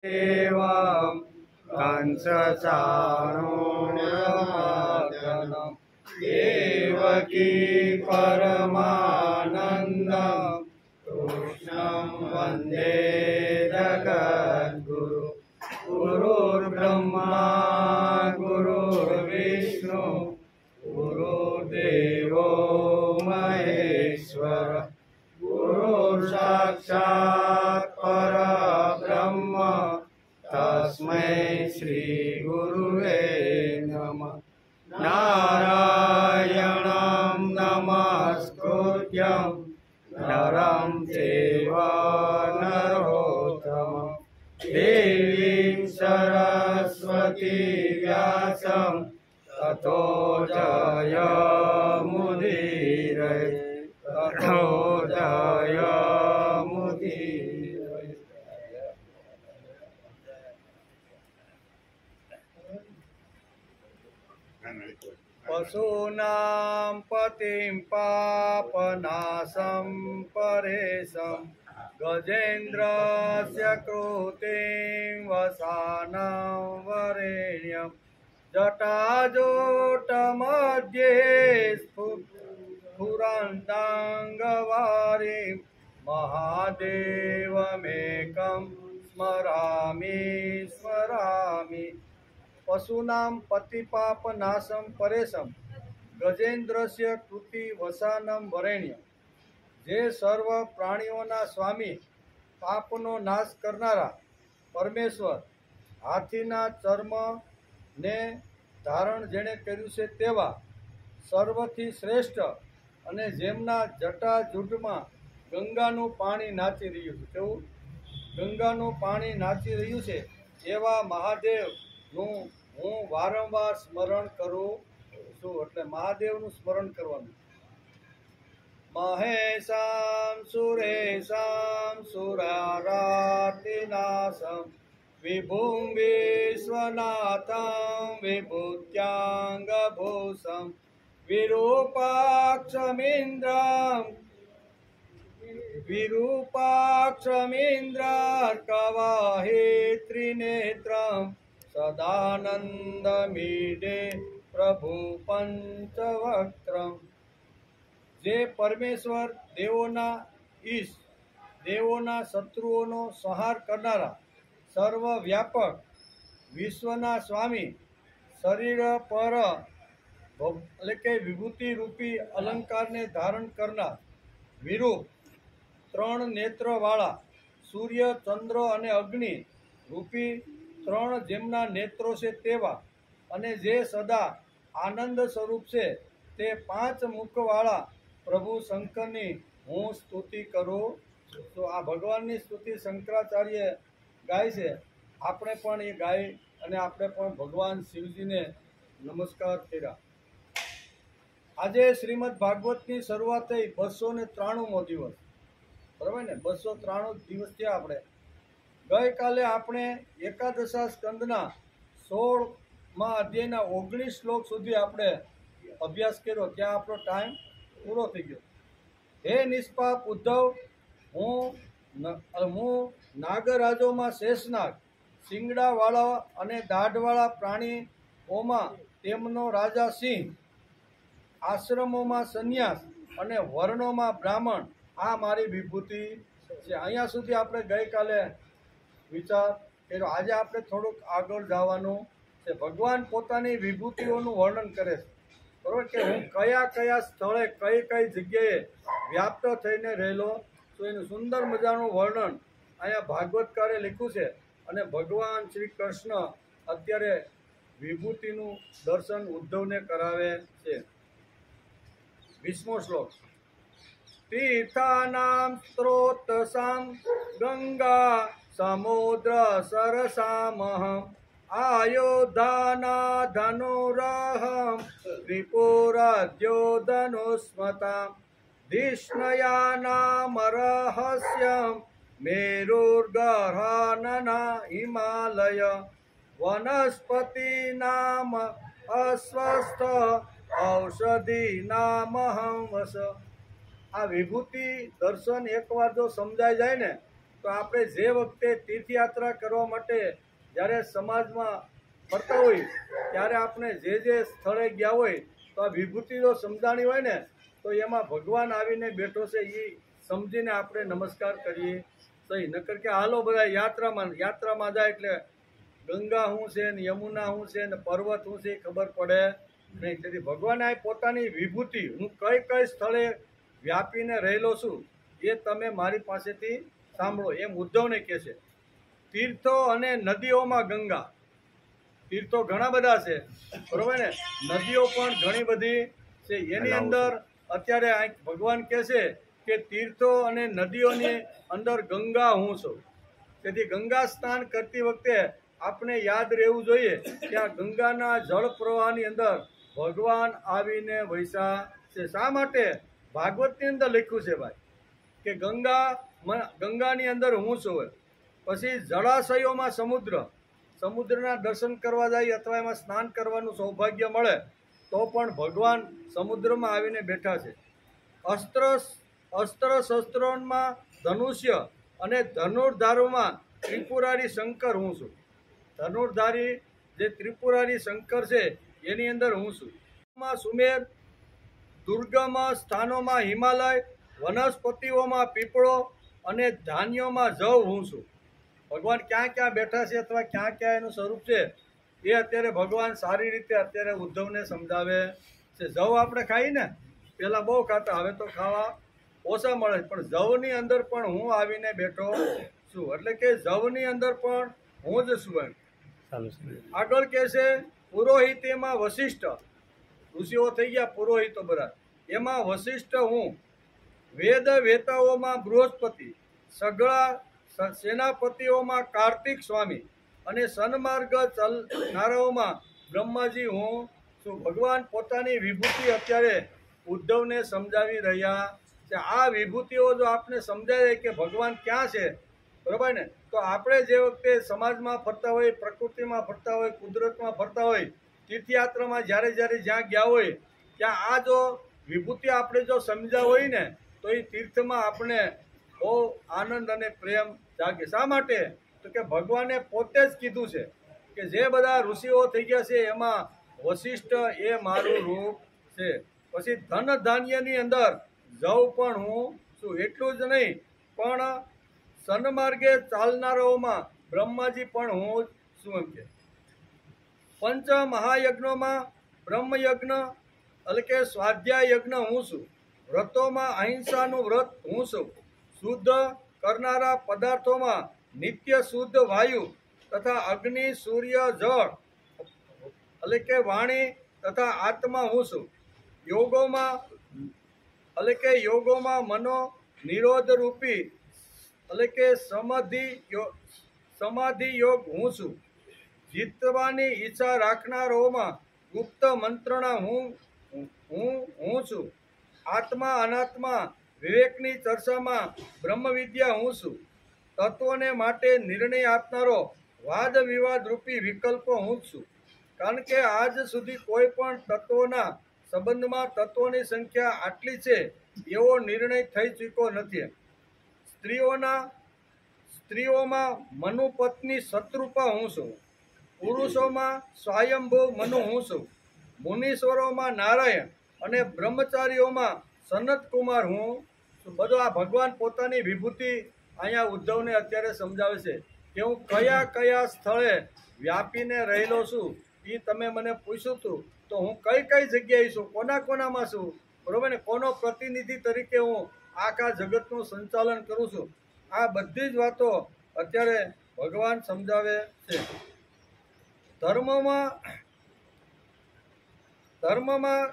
एवं कंसचाणूरमर्दनं देवकी परमानन्दं कृष्णं वन्दे जगद्गुरु। गुरुर्ब्रह्मा गुरुर्विष्णु गुरुर्देवो महेश्वर गुरुर्साक्षात् परब्रह्म तस्मै श्री गुरुवे नमः। नारायणं नमस्कृत्यं नरं चैव नरोत्तमं देवीं सरस्वती व्यासं ततो जयमुदीरये ततो जयमुदीरये। पशूनां पतिं पापनाशं परेशं गजेन्द्रस्य कृतिं वसानं वरेण्यं जटाजूटमध्ये स्फुरन्ताङ्गवारिं महादेवमेकं स्मरामि स्मरामि। पशूनां पतिपापनाशं परेशं गजेन्द्रस्य कृति वसानं वरेण्यं। જે સર્વ પ્રાણીઓના સ્વામી પાપનો નાશ કરનારા પરમેશ્વર હાથીના ચર્મને ધારણ જેણે કર્યું છે તેવા સર્વથી શ્રેષ્ઠ અને જેમના જટાજૂટમાં ગંગાનું પાણી નાચી રહ્યું છે તેવું ગંગાનું પાણી નાચી રહ્યું છે એવા મહાદેવનું હું વારંવાર સ્મરણ કરું છું। એટલે મહાદેવનું સ્મરણ કરવાનું। महेशां सुरेशां सुरारातिनाशं विभुं विश्वनाथं विभूत्याङ्गभूषं विरूपाक्षमिन्द्रार्कवाहे त्रिनेत्रं सदानन्दमीडे प्रभु पंचवक्त्रम्। જે પરમેશ્વર દેવોના ઈશ દેવોના શત્રુઓનો સંહાર કરનારા સર્વવ્યાપક વિશ્વના સ્વામી શરીર પર એટલે કે વિભૂતિ રૂપી અલંકારને ધારણ કરનાર વિરૂપ ત્રણ નેત્રવાળા સૂર્ય ચંદ્ર અને અગ્નિ રૂપી ત્રણ જેમના નેત્રો છે તેવા અને જે સદા આનંદ સ્વરૂપ છે તે પાંચ મુખવાળા પ્રભુ શંકરની હું સ્તુતિ કરું। તો આ ભગવાનની સ્તુતિ શંકરાચાર્ય ગાય છે। આપણે પણ એ ગાય અને આપણે પણ ભગવાન શિવજીને નમસ્કાર કર્યા। આજે શ્રીમદ ભાગવતની શરૂઆત થઈ 293મો દિવસ, બરાબર ને? 293 દિવસ થયા આપણે। ગઈકાલે આપણે એકાદશા સ્કંદના 16મા અધ્યાયના 19 શ્લોક સુધી આપણે અભ્યાસ કર્યો। ત્યાં આપણો ટાઈમ પૂરો થઈ ગયો। હે નિષ્પાપ ઉદ્ધવ, હું નાગરાજોમાં શેષનાગ, શિંગડાવાળા અને દાઢવાળા પ્રાણીઓમાં તેમનો રાજા સિંહ, આશ્રમોમાં સંન્યાસ અને વર્ણોમાં બ્રાહ્મણ, આ મારી વિભૂતિ છે। અહીંયા સુધી આપણે ગઈકાલે વિચાર કર્યો। આજે આપણે થોડુંક આગળ જવાનું છે। ભગવાન પોતાની વિભૂતિઓનું વર્ણન કરે છે, બરાબર? કે હું કયા કયા સ્થળે કઈ કઈ જગ્યાએ વ્યાપ્ત થઈને રહેલો તો એનું સુંદર મજાનું વર્ણન અહીંયા ભાગવતકારે લખ્યું છે। અને ભગવાન શ્રી કૃષ્ણ અત્યારે વિભૂતિનું દર્શન ઉદ્ધવને કરાવે છે। 20મો શ્લોક। તીર્થાનામ સ્ત્રોતસામ ગંગા સમુદ્ર સરસામહં આયોધાના ધનુરહં ત્રિપુરદ્યોધનુસ્મતાં ધિષ્ણયાનામરહસ્યં મેરુર્ગર્હાનના હિમાલય વનસ્પતિ નામ અસ્વસ્થ ઔષધિ નામહં વસ। આ વિભૂતિ દર્શન એકવાર જો સમજાઈ જાય ને તો આપણે જે વખતે તીર્થયાત્રા કરવા માટે જ્યારે સમાજમાં ફરતા હોય ત્યારે આપણે જે સ્થળે ગયા હોય તો આ વિભૂતિ જો સમજાણી હોય ને તો એમાં ભગવાન આવીને બેઠો છે એ સમજીને આપણે નમસ્કાર કરીએ સહી. નકર કે હાલો બધા યાત્રામાં જાય એટલે ગંગા શું છે ને યમુના શું છે ને પર્વત શું છે એ ખબર પડે નહીં. તેથી ભગવાને આ પોતાની વિભૂતિ હું કઈ કઈ સ્થળે વ્યાપીને રહેલો છું એ તમે મારી પાસેથી સાંભળો એમ ઉદ્ધવને કહે છે. તીર્થો અને નદીઓમાં ગંગા, તીર્થો ઘણા બધા છે બરોબર ને, નદીઓ પણ ઘણી બધી છે. એની અંદર અત્યારે ભગવાન કહે છે કે તીર્થો અને નદીઓની અંદર ગંગા હું છું. તેથી ગંગા સ્નાન કરતી વખતે આપણે યાદ રહેવું જોઈએ કે આ ગંગાના જળ પ્રવાહની અંદર ભગવાન આવીને વૈસા છે. શા માટે? ભાગવતની અંદર લખ્યું છે ભાઈ કે ગંગાની અંદર હું છું. પછી જળાશયોમાં સમુદ્રના દર્શન કરવા જાય અથવા એમાં સ્નાન કરવાનું સૌભાગ્ય મળે તો પણ ભગવાન સમુદ્રમાં આવીને બેઠા છે. અસ્ત્ર શસ્ત્રોમાં ધનુષ્ય અને ધનુર્ધારોમાં ત્રિપુરારી શંકર હું છું. ધનુર્ધારી જે ત્રિપુરારી શંકર છે એની અંદર હું છું. સુમેર, દુર્ગમ સ્થાનોમાં હિમાલય, વનસ્પતિઓમાં પીપળો અને ધાન્યોમાં જવ હું છું. ભગવાન ક્યાં ક્યાં બેઠા છે અથવા ક્યાં ક્યાં એનું સ્વરૂપ છે એ અત્યારે ભગવાન સારી રીતે અત્યારે ઉદ્ધવને સમજાવે છે. જવ આપણે ખાઈ ને પહેલાં બહુ ખાતા, હવે તો ખાવા ઓછા મળે, પણ જવની અંદર પણ હું આવીને બેઠો છું. એટલે કે જવની અંદર પણ હું જ છું એમ. આગળ કહે છે પુરોહિતેમાં વશિષ્ઠ, ઋષિઓ થઈ ગયા પુરોહિતો બધા, એમાં વશિષ્ઠ હું. વેદ વેતાઓમાં બૃહસ્પતિ, સગળા સેનાપતિઓમાં કાર્તિક સ્વામી અને સન્માર્ગ ચલનારાઓમાં બ્રહ્માજી હું છું. ભગવાન પોતાની વિભૂતિ અત્યારે ઉદ્ધવને સમજાવી રહ્યા છે. આ વિભૂતિઓ જો આપને સમજાય કે ભગવાન ક્યાં છે બરાબર ને, તો આપણે જે વખતે સમાજમાં ફરતા હોય, પ્રકૃતિમાં ફરતા હોય, કુદરતમાં ફરતા હોય, તીર્થયાત્રામાં જ્યારે જ્યાં ગયા હોય ત્યાં આ જો વિભૂતિ આપણે જો સમજ્યા હોય ને તો એ તીર્થમાં આપણે બહુ આનંદ અને પ્રેમ જાગે. શા માટે? તો કે ભગવાને પોતે જ કીધું છે કે જે બધા ઋષિઓ થઈ ગયા છે એમાં વશિષ્ઠ એ મારું રૂપ છે. પછી ધન ધાન્યની અંદર જવ પણ હું છું. એટલું જ નહીં પણ સન્માર્ગે ચાલનારાઓમાં બ્રહ્માજી પણ હું છું એમ કે. પંચ મહાયજ્ઞોમાં બ્રહ્મયજ્ઞ એટલે કે સ્વાધ્યાય યજ્ઞ હું છું. વ્રતોમાં અહિંસાનું વ્રત હું છું. શુદ્ધ કરનારા પદાર્થોમાં નિત્ય શુદ્ધ વાયુ તથા અગ્નિ, સૂર્ય, જળ એટલે કે વાણી તથા આત્મા હું છું. યોગોમાં મનો નિરોધ રૂપી એટલે કે સમાધિ યોગ હું છું. જીતવાની ઈચ્છા રાખનારોમાં ગુપ્ત મંત્રણા હું છું. આત્મા અનાત્મા વિવેકની ચર્ચામાં બ્રહ્મ વિદ્યા હું છું. તત્વોને માટે નિર્ણય આપનારો વાદ વિવાદ રૂપી વિકલ્પો હું છું. કારણ કે આજ સુધી કોઈ પણ તત્વોના સંબંધમાં તત્વોની સંખ્યા આટલી છે એવો નિર્ણય થઈ ચૂક્યો નથી. સ્ત્રીઓમાં મનુપત્ની શત્રુપા હું છું. પુરુષોમાં સ્વયંભૂ મનુ હું છું. મુનીશ્વરોમાં નારાયણ અને બ્રહ્મચારીઓમાં સનતકુમાર હું છું. બધું આ ભગવાન પોતાની વિભૂતિ અહીંયા ઉદ્ધવને અત્યારે સમજાવે છે કે હું કયા કયા સ્થળે વ્યાપીને રહેલો છું. એ તમે મને પૂછ્યું હતું તો હું કઈ જગ્યાએ છું, કોનામાં છું બરોબર ને, કોનો પ્રતિનિધિ તરીકે હું આખા જગતનું સંચાલન કરું છું. આ બધી જ વાતો અત્યારે ભગવાન સમજાવે છે. ધર્મમાં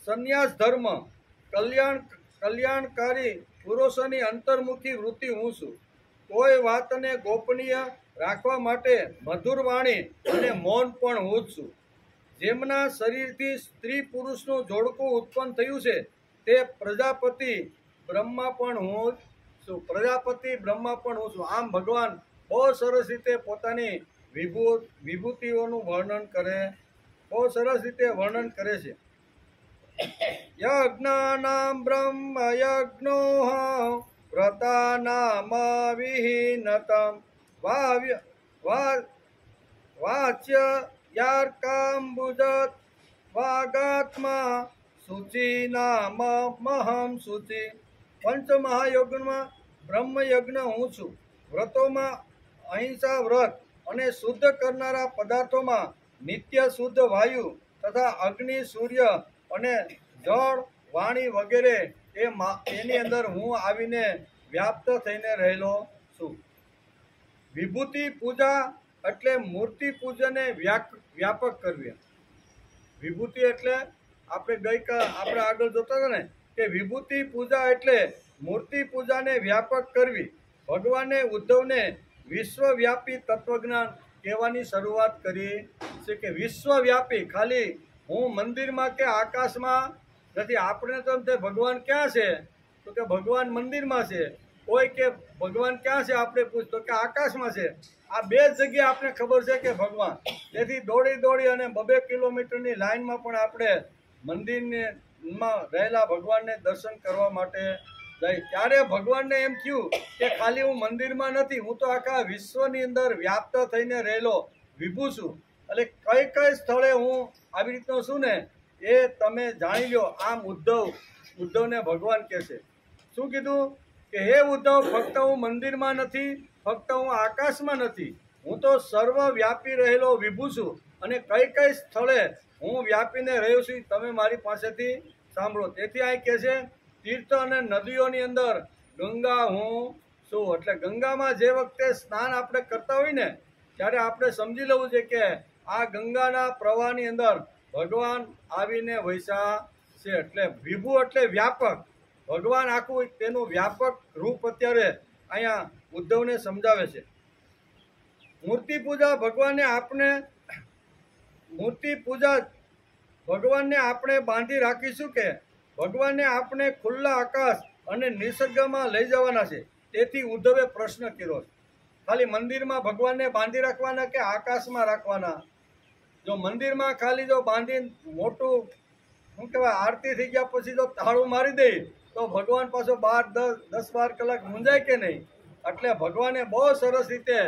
સંન્યાસ ધર્મ, કલ્યાણકારી પુરુષોની અંતર્મુખી વૃત્તિ હું છું. કોઈ વાતને ગોપનીય રાખવા માટે મધુર વાણી અને મૌન પણ હું જ છું. જેમના શરીરથી સ્ત્રી પુરુષનું જોડકું ઉત્પન્ન થયું છે તે પ્રજાપતિ બ્રહ્મા પણ હું છું. આમ ભગવાન બહુ સરસ રીતે પોતાની વિભૂતિઓનું વર્ણન કરે છે. યજ્ઞાનામ બ્રહ્મ યજ્ઞો વ્રતાનામ વિહીનતમ વાચ્ય યાર્કાંબુજત વાગાત્મા શુચિ નામ મહમ શુચિ. પંચમહાયજ્ઞમાં બ્રહ્મયજ્ઞ હું છું. વ્રતોમાં અહિંસા વ્રત અને શુદ્ધ કરનારા પદાર્થોમાં નિત્ય શુદ્ધ વાયુ તથા અગ્નિ સૂર્ય અને જળ વાણી વગેરે એની અંદર હું આવીને વ્યાપ્ત થઈને રહેલો છું. વિભૂતિ પૂજા એટલે મૂર્તિ પૂજાને વ્યાપક કરવી. વિભૂતિ એટલે આપણે આગળ જોતા હતા ને કે વિભૂતિ પૂજા એટલે મૂર્તિ પૂજાને વ્યાપક કરવી. ભગવાને ઉદ્ધવને વિશ્વવ્યાપી તત્વજ્ઞાન કહેવાની શરૂઆત કરી છે કે વિશ્વવ્યાપી, ખાલી હું મંદિરમાં કે આકાશમાં નથી. આપણે તો ભગવાન ક્યાં છે તો કે ભગવાન મંદિરમાં છે. કોઈ કે ભગવાન ક્યાં છે આપણે પૂછતો કે આકાશમાં છે. આ બે જ જગ્યાએ આપણે ખબર છે કે ભગવાન. તેથી દોડી અને 2 કિલોમીટરની લાઈનમાં પણ આપણે મંદિરમાં રહેલા ભગવાનને દર્શન કરવા માટે જાય. ત્યારે ભગવાનને એમ થયું કે ખાલી હું મંદિરમાં નથી, હું તો આખા વિશ્વની અંદર વ્યાપ્ત થઈને રહેલો વિભુ છું. એટલે કઈ સ્થળે હું આવી રીતનો છું ને એ તમે જાણી લો. આમ ઉદ્ધવને ભગવાન કહે છે. શું કીધું કે હે ઉદ્ધવ, ફક્ત હું મંદિરમાં નથી, ફક્ત હું આકાશમાં નથી, હું તો સર્વવ્યાપી રહેલો વિભુ છું. અને કઈ સ્થળે હું વ્યાપીને રહ્યો છું તમે મારી પાસેથી સાંભળો. તેથી અહીં કહે છે તીર્થ અને નદીઓની અંદર ગંગા હું છું. એટલે ગંગામાં જે વખતે સ્નાન આપણે કરતા હોય ને ત્યારે આપણે સમજી લેવું છે કે આ ગંગાના પ્રવાહની અંદર ભગવાન આવીને વૈસા છે. એટલે વિભુ એટલે વ્યાપક. ભગવાન આખું તેનું વ્યાપક રૂપ અત્યારે અહીંયા ઉદ્ધવને સમજાવે છે. મૂર્તિ પૂજા ભગવાનને આપણે બાંધી રાખીશું કે ભગવાનને આપણે ખુલ્લા આકાશ અને નિસર્ગમાં લઈ જવાના છે. તેથી ઉદ્ધવે પ્રશ્ન કર્યો. ખાલી મંદિરમાં ભગવાનને બાંધી રાખવાના કે આકાશમાં રાખવાના? જો મંદિરમાં ખાલી જો બાંધી મોટું શું કહેવાય આરતી થઈ ગયા પછી જો તાળું મારી દે તો ભગવાન પાછો 10-12 કલાક મૂંઝાય કે નહીં? એટલે ભગવાને બહુ સરસ રીતે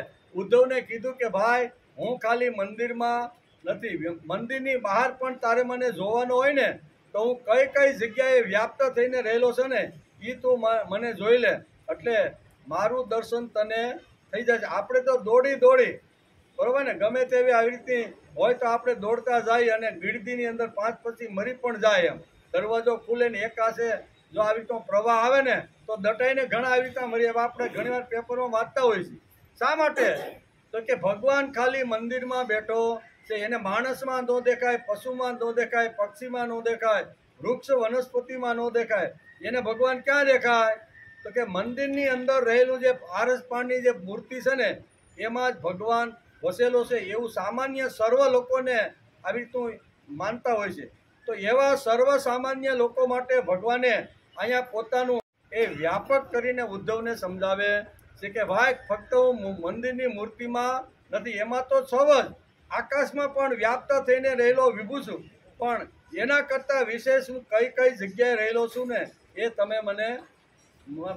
ઉદ્ધવને કીધું કે ભાઈ હું ખાલી મંદિરમાં નથી, મંદિરની બહાર પણ તારે મને જોવાનો હોય ને તો હું કઈ જગ્યાએ વ્યાપ્ત થઈને રહેલો છે ને એ તું મને જોઈ લે. એટલે મારું દર્શન તને થઈ જાય. આપણે તો દોડી બરોબર ને, ગમે તેવી આવી રીતની હોય તો આપણે દોડતા જાય અને ગીરદીની અંદર 5 પછી મરી પણ જાય. એમ દરવાજો ખુલે ને એક આસે જો આવી રીતનો પ્રવાહ આવે ને તો દટાઈને ઘણા આવી રીતના મરી. આપણે ઘણીવાર પેપરમાં વાંચતા હોય છે. શા માટે? તો કે ભગવાન ખાલી મંદિરમાં બેઠો છે. એને માણસમાં ન દેખાય, પશુમાં ન દેખાય, પક્ષીમાં ન દેખાય, વૃક્ષ વનસ્પતિમાં ન દેખાય. એને ભગવાન ક્યાં દેખાય? તો કે મંદિરની અંદર રહેલું જે આરસ પાણીની જે મૂર્તિ છે ને એમાં જ ભગવાન વસેલો છે. એવું સામાન્ય સર્વ લોકોને આવી રીતનું માનતા હોય છે. તો એવા સર્વ સામાન્ય લોકો માટે ભગવાને અહીંયા પોતાનું એ વ્યાપક કરીને ઉદ્ધવને સમજાવે છે કે ભાઈ ફક્ત હું મંદિરની મૂર્તિમાં નથી, એમાં તો છવ જ આકાશમાં પણ વ્યાપ્ત થઈને રહેલો વિભુ છું. પણ એના કરતાં વિશેષ હું કઈ જગ્યાએ રહેલો છું ને એ તમે મને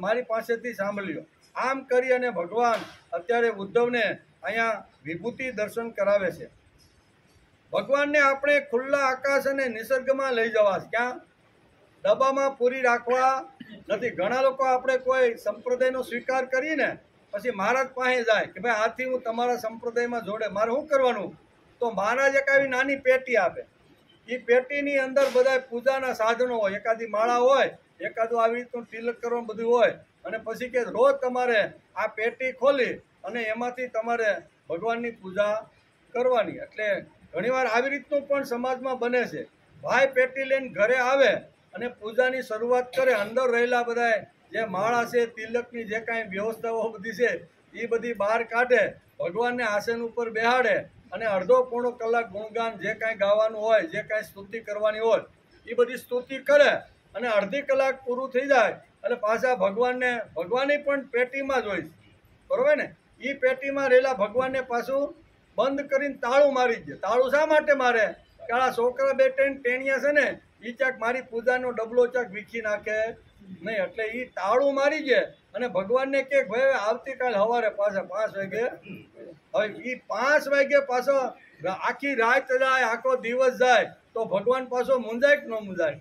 મારી પાસેથી સાંભળ્યો. આમ કરી અને ભગવાન અત્યારે ઉદ્ધવને અહીંયા વિભૂતિ દર્શન કરાવે છે. ભગવાનને આપણે ખુલ્લા આકાશ અને નિસર્ગમાં લઈ જવા. ક્યાં? ડબ્બામાં પૂરી રાખવા નથી. ઘણા લોકો આપણે કોઈ સંપ્રદાયનો સ્વીકાર કરીને પછી મહારાજ પાસે જાય કે ભાઈ આથી હું તમારા સંપ્રદાયમાં જોડે, મારે શું કરવાનું? તો મહારાજ એક આવી નાની પેટી આપે. એ પેટીની અંદર બધા પૂજાના સાધનો હોય, એકાદી માળા હોય, એકાદું આવી રીતનું તિલક કરવાનું બધું હોય. અને પછી કે રોજ તમારે આ પેટી ખોલી અને એમાંથી તમારે ભગવાનની પૂજા કરવાની. એટલે ઘણીવાર આવી રીતનું પણ સમાજમાં બને છે. ભાઈ પેટી લઈને ઘરે આવે અને પૂજાની શરૂઆત કરે. અંદર રહેલા બધા જે માળા છે, તિલકની જે કાંઈ વ્યવસ્થાઓ બધી છે એ બધી બહાર કાઢે, ભગવાનને આસન ઉપર બેહાડે અને અડધો પોણો કલાક ગુણગાન જે કાંઈ ગાવાનું હોય, જે કાંઈ સ્તુતિ કરવાની હોય એ બધી સ્તુતિ કરે. અને અડધી કલાક પૂરું થઈ જાય એટલે પાછા ભગવાનને પણ પેટીમાં જ હોય, બરોબર ને? એ પેટીમાં રહેલા ભગવાનને પાછું બંધ કરીને તાળું મારી દે. તાળું શા માટે મારે? કે આ છોકરા બે ટેણિયા છે ને એ ચાક મારી પૂજાનો ડબલો ચાક વીખી નાખે નહીં. એટલે એ તાળું મારી દે અને ભગવાનને કે ભાઈ આવતીકાલ સવારે પાછા 5 વાગે, હવે એ 5 વાગે પાછો આખી રાત જાય, આખો દિવસ જાય, તો ભગવાન પાછો મૂંઝાય કે ન મૂંઝાય?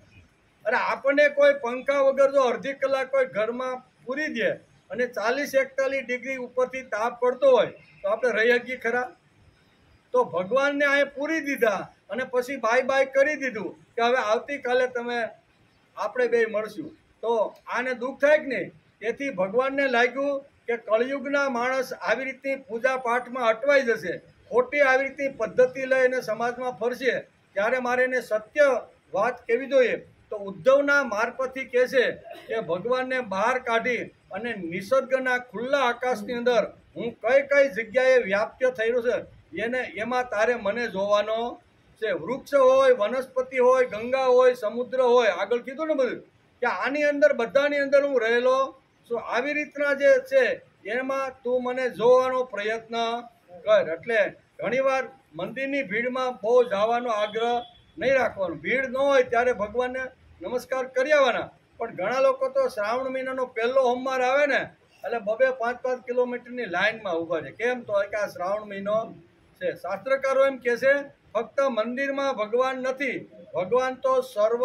અરે આપણને કોઈ પંખા વગર જો અડધી કલાક કોઈ ઘરમાં પૂરી દે અને 40-41 ડિગ્રી ઉપરથી તાપ પડતો હોય તો આપણે રહી શકીએ ખરા? તો ભગવાનને અહીં પૂરી દીધા અને પછી બાય બાય કરી દીધું કે હવે આવતીકાલે તમે આપણે બે મળશું, તો આને દુઃખ થાય કે નહીં? તેથી ભગવાનને લાગ્યું કે કળિયુગના માણસ આવી રીતની પૂજા પાઠમાં અટવાઈ જશે, ખોટી આવી રીતની પદ્ધતિ લઈને સમાજમાં ફરશે, ત્યારે મારે એને સત્ય વાત કહેવી જોઈએ. તો ઉદ્ધવના મારફતથી કહે છે કે ભગવાનને બહાર કાઢી અને નિસર્ગના ખુલ્લા આકાશની અંદર હું કઈ કઈ જગ્યાએ વ્યાપ્ય થયેલો છે એમાં તારે મને જોવાનો છે. વૃક્ષ હોય, વનસ્પતિ હોય, ગંગા હોય, સમુદ્ર હોય, આગળ કીધું ને બધું કે આની અંદર બધાની અંદર હું રહેલો છું. આવી રીતના જે છે એમાં તું મને જોવાનો પ્રયત્ન કર. એટલે ઘણીવાર મંદિરની ભીડમાં બહુ જવાનો આગ્રહ નહીં રાખવાનો. ભીડ ન હોય ત્યારે ભગવાનને નમસ્કાર કરી આવવાના. પણ ઘણા લોકો તો શ્રાવણ મહિનાનો પહેલો સોમવાર આવે ને એટલે 2-5 કિલોમીટરની લાઈનમાં ઊભા છે. કેમ? તો કે આ શ્રાવણ મહિનો છે. શાસ્ત્રકારો એમ કહે છે ફક્ત મંદિરમાં ભગવાન નથી, ભગવાન તો સર્વ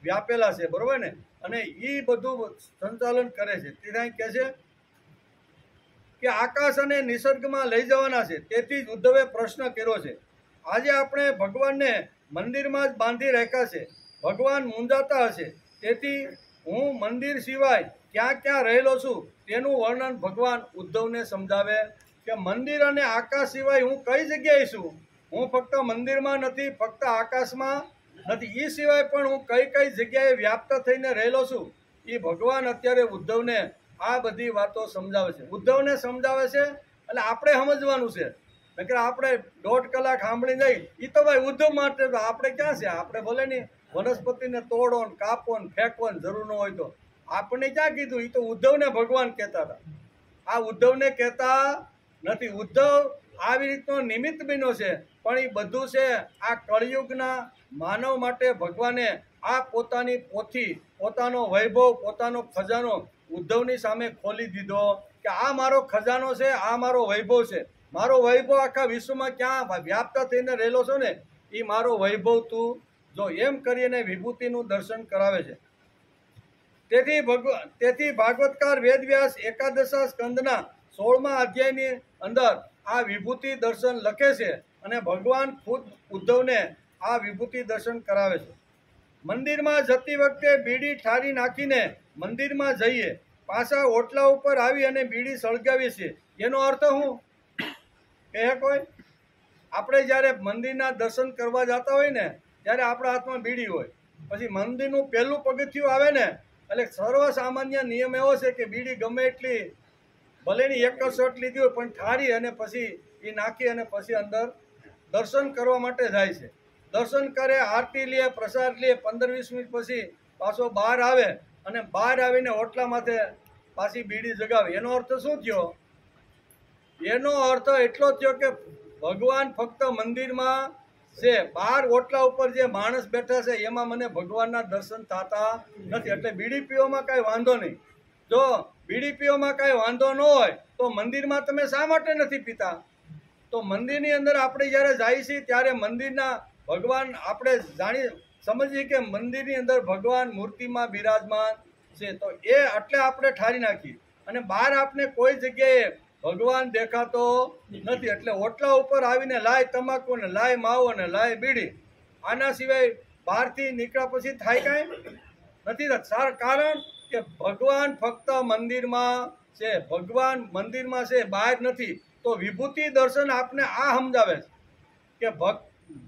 વ્યાપેલા છે, બરોબર ને? અને એ બધું સંચાલન કરે છે. તે કહે છે કે આકાશ અને નિસર્ગમાં લઈ જવાના છે. તેથી જ ઉદ્ધવે પ્રશ્ન કર્યો છે. આજે આપણે ભગવાનને મંદિરમાં જ બાંધી રાખ્યા છે. ભગવાન મૂંઝાતા હશે, તેથી હું મંદિર સિવાય ક્યાં ક્યાં રહેલો છું તેનું વર્ણન ભગવાન ઉદ્ધવને સમજાવે કે મંદિર અને આકાશ સિવાય હું કઈ જગ્યાએ છું? હું ફક્ત મંદિરમાં નથી, ફક્ત આકાશમાં નથી, એ સિવાય પણ હું કઈ કઈ જગ્યાએ વ્યાપ્ત થઈને રહેલો છું. એ ભગવાન અત્યારે ઉદ્ધવને આ બધી વાતો સમજાવે છે. ઉદ્ધવને સમજાવે છે એટલે આપણે સમજવાનું છે. નકર આપણે 1.5 કલાક સાંભળી જઈ એ તો ભાઈ ઉદ્ધવ માટે, આપણે ક્યાં છે? આપણે ભલે નહીં વનસ્પતિને તોડો ને કાપો ને ફેંકવો ને જરૂર ન હોય તો આપણે ક્યાં કીધું? એ તો ઉદ્ધવને ભગવાન કહેતા હતા. આ ઉદ્ધવને કહેતા નથી. ઉદ્ધવ આવી રીતનો નિમિત્ત બન્યો છે, પણ એ બધું છે આ કળિયુગના માનવ માટે ભગવાને આ પોતાની પોથી, પોતાનો વૈભવ, પોતાનો ખજાનો ઉદ્ધવની સામે ખોલી દીધો કે આ મારો ખજાનો છે, આ મારો વૈભવ છે. મારો વૈભવ આખા વિશ્વમાં ક્યાં વ્યાપ્ત થઈને રહેલો છો ને, એ મારો વૈભવ તું જો, એમ કરીને વિભૂતિનું દર્શન કરાવે છે. તેથી ભાગવતકાર વેદવ્યાસ 11 સ્કંદના 16મા અધ્યાયની અંદર આ વિભૂતિ દર્શન લખે છે અને ભગવાન ખુદ ઉદ્ધવને આ વિભૂતિ દર્શન કરાવે છે. મંદિરમાં જતી વખતે બીડી ઠારી નાખીને મંદિરમાં જઈએ, પાછા ઓટલા ઉપર આવી અને બીડી સળગાવીએ છીએ. એનો અર્થ શું કહે કોઈ? આપણે જ્યારે મંદિરના દર્શન કરવા જતા હોય ને ત્યારે આપણા હાથમાં બીડી હોય, પછી મંદિરનું પહેલું પગથિયું આવે ને એટલે સર્વસામાન્ય નિયમ એવો છે કે બીડી ગમે એટલી ભલેની એક જ શોટ લીધી હોય પણ ઠારી અને પછી એ નાખી અને પછી અંદર દર્શન કરવા માટે જાય છે. દર્શન કરે, આરતી લે, પ્રસાદ લે, 15-20 મિનિટ પછી પાછો બહાર આવે અને બહાર આવીને ઓટલા માથે પાછી બીડી જગાવે. એનો અર્થ શું થયો? એનો અર્થ એટલો થયો કે ભગવાન ફક્ત મંદિરમાં છે, બહાર ઓટલા ઉપર જે માણસ બેઠા છે એમાં મને ભગવાનના દર્શન થતા નથી. એટલે બીડી પીવામાં કાંઈ વાંધો નહીં. જો બીડી પીવામાં કાંઈ વાંધો ન હોય તો મંદિરમાં તમે શા માટે નથી પીતા? તો મંદિરની અંદર આપણે જ્યારે જઈએ છીએ ત્યારે મંદિરના ભગવાન આપણે સમજીએ કે મંદિરની અંદર ભગવાન મૂર્તિમાં બિરાજમાન છે, તો એ એટલે આપણે ઠારી નાખીએ અને બહાર આપણે કોઈ જગ્યાએ ભગવાન દેખાતો નથી. એટલે ઓટલા ઉપર આવીને લાય તમાકુ ને લાય માવો ને લાય બીડી, આના સિવાય બહારથી નીકળ્યા પછી થાય કાંઈ નથી. કારણ કે ભગવાન ફક્ત મંદિરમાં છે, ભગવાન મંદિરમાં છે, બહાર નથી. તો વિભૂતિ દર્શન આપને આ સમજાવે છે કે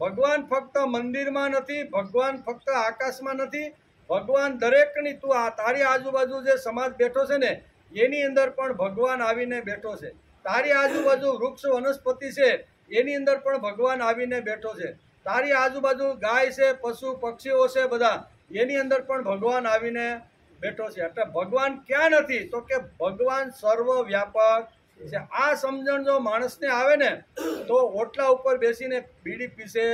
ભગવાન ફક્ત મંદિરમાં નથી, ભગવાન ફક્ત આકાશમાં નથી, ભગવાન દરેકની, તું આ તારી આજુબાજુ જે સમાજ બેઠો છે ને એની અંદર પણ ભગવાન આવીને બેઠો છે. તારી આજુબાજુ વૃક્ષ વનસ્પતિ છે એની અંદર પણ ભગવાન આવીને બેઠો છે. તારી આજુબાજુ ગાય છે, પશુ પક્ષીઓ છે, બધા એની અંદર પણ ભગવાન આવીને બેઠો છે. એટલે ભગવાન ક્યાં નથી? તો કે ભગવાન સર્વ વ્યાપક છે. આ સમજણ જો માણસને આવે ને તો ઓટલા ઉપર બેસીને બીડી પીશે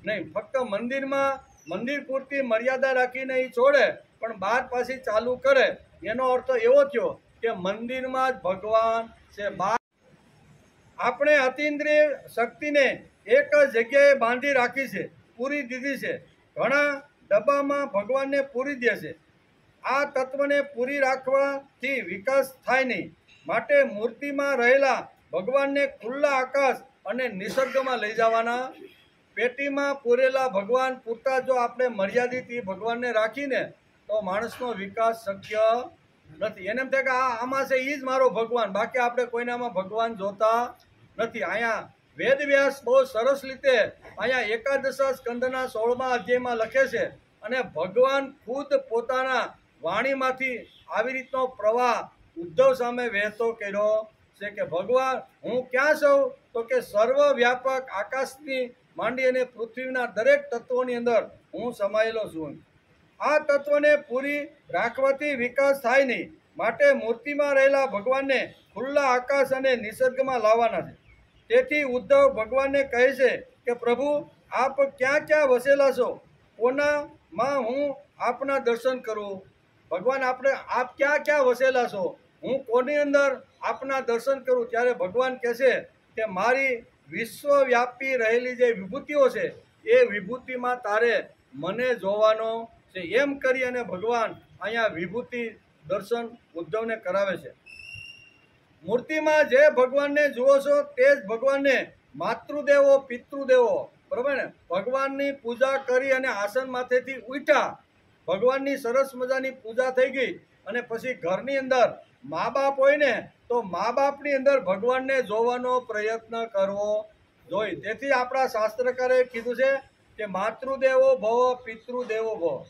નહીં. ફક્ત મંદિરમાં મંદિર પૂરતી મર્યાદા રાખીને એ છોડે, પણ બહાર પાછી ચાલુ કરે એનો અર્થ એવો થયો કે મંદિરમાં જ ભગવાન છે। આપણે અતિન્દ્રિય શક્તિને એક જ જગ્યાએ બાંધી રાખી છે, પૂરી દીધી છે। ઘણા ડબ્બામાં ભગવાનને પૂરી દે છે। આ તત્વને પૂરી રાખવાથી વિકાસ થાય નહીં, માટે મૂર્તિમાં રહેલા ભગવાનને ખુલ્લા આકાશ અને નિસર્ગમાં લઈ જવાના। પેટીમાં પૂરેલા ભગવાન પૂરતા જો આપણે મર્યાદિત ભગવાનને રાખીને તો માણસનો વિકાસ શક્ય નથી। એને એમ થાય કે આમાં છે એ જ મારો ભગવાન, બાકી આપણે કોઈનામાં ભગવાન જોતા નથી। અહીંયા વેદવ્યાસ બહુ સરસ રીતે અહીંયા એકાદશ સ્કંદના 16મા અધ્યાયમાં લખે છે, અને ભગવાન ખુદ પોતાના વાણીમાંથી આવી રીતનો પ્રવાહ ઉદ્ધવ સામે વહેતો કર્યો છે કે ભગવાન હું ક્યાં છું, તો કે સર્વવ્યાપક આકાશની માંડી અને પૃથ્વીના દરેક તત્વોની અંદર હું સમાયેલો છું। આ તત્વને પૂરી રાખવાથી વિકાસ થાય નહીં, માટે મૂર્તિમાં રહેલા ભગવાનને ખુલ્લા આકાશ અને નિસર્ગમાં લાવવાના છે। તેથી ઉદ્ધવ ભગવાનને કહે છે કે પ્રભુ આપ ક્યાં ક્યાં વસેલા છો, કોનામાં હું આપના દર્શન કરું। ભગવાન આપ ક્યાં ક્યાં વસેલા છો, હું કોની અંદર આપના દર્શન કરું। ત્યારે ભગવાન કહે છે કે મારી વિશ્વવ્યાપી રહેલી જે વિભૂતિઓ છે એ વિભૂતિમાં તારે મને જોવાનો છે। એમ કરી અને ભગવાન અહીંયા વિભૂતિ દર્શન ઉદ્ધવને કરાવે છે। મૂર્તિમાં જે ભગવાનને જુઓ છો તે જ ભગવાનને માતૃદેવો પિતૃદેવો, બરાબર ને, ભગવાનની પૂજા કરી અને આસન માથેથી ઉઠ્યા, ભગવાનની સરસ મજાની પૂજા થઈ ગઈ, અને પછી ઘરની અંદર મા બાપ હોય ને તો મા બાપની અંદર ભગવાનને જોવાનો પ્રયત્ન કરવો જોઈએ। તેથી આપણા શાસ્ત્રકારે કીધું છે કે માતૃદેવો ભવ પિતૃદેવો ભવ।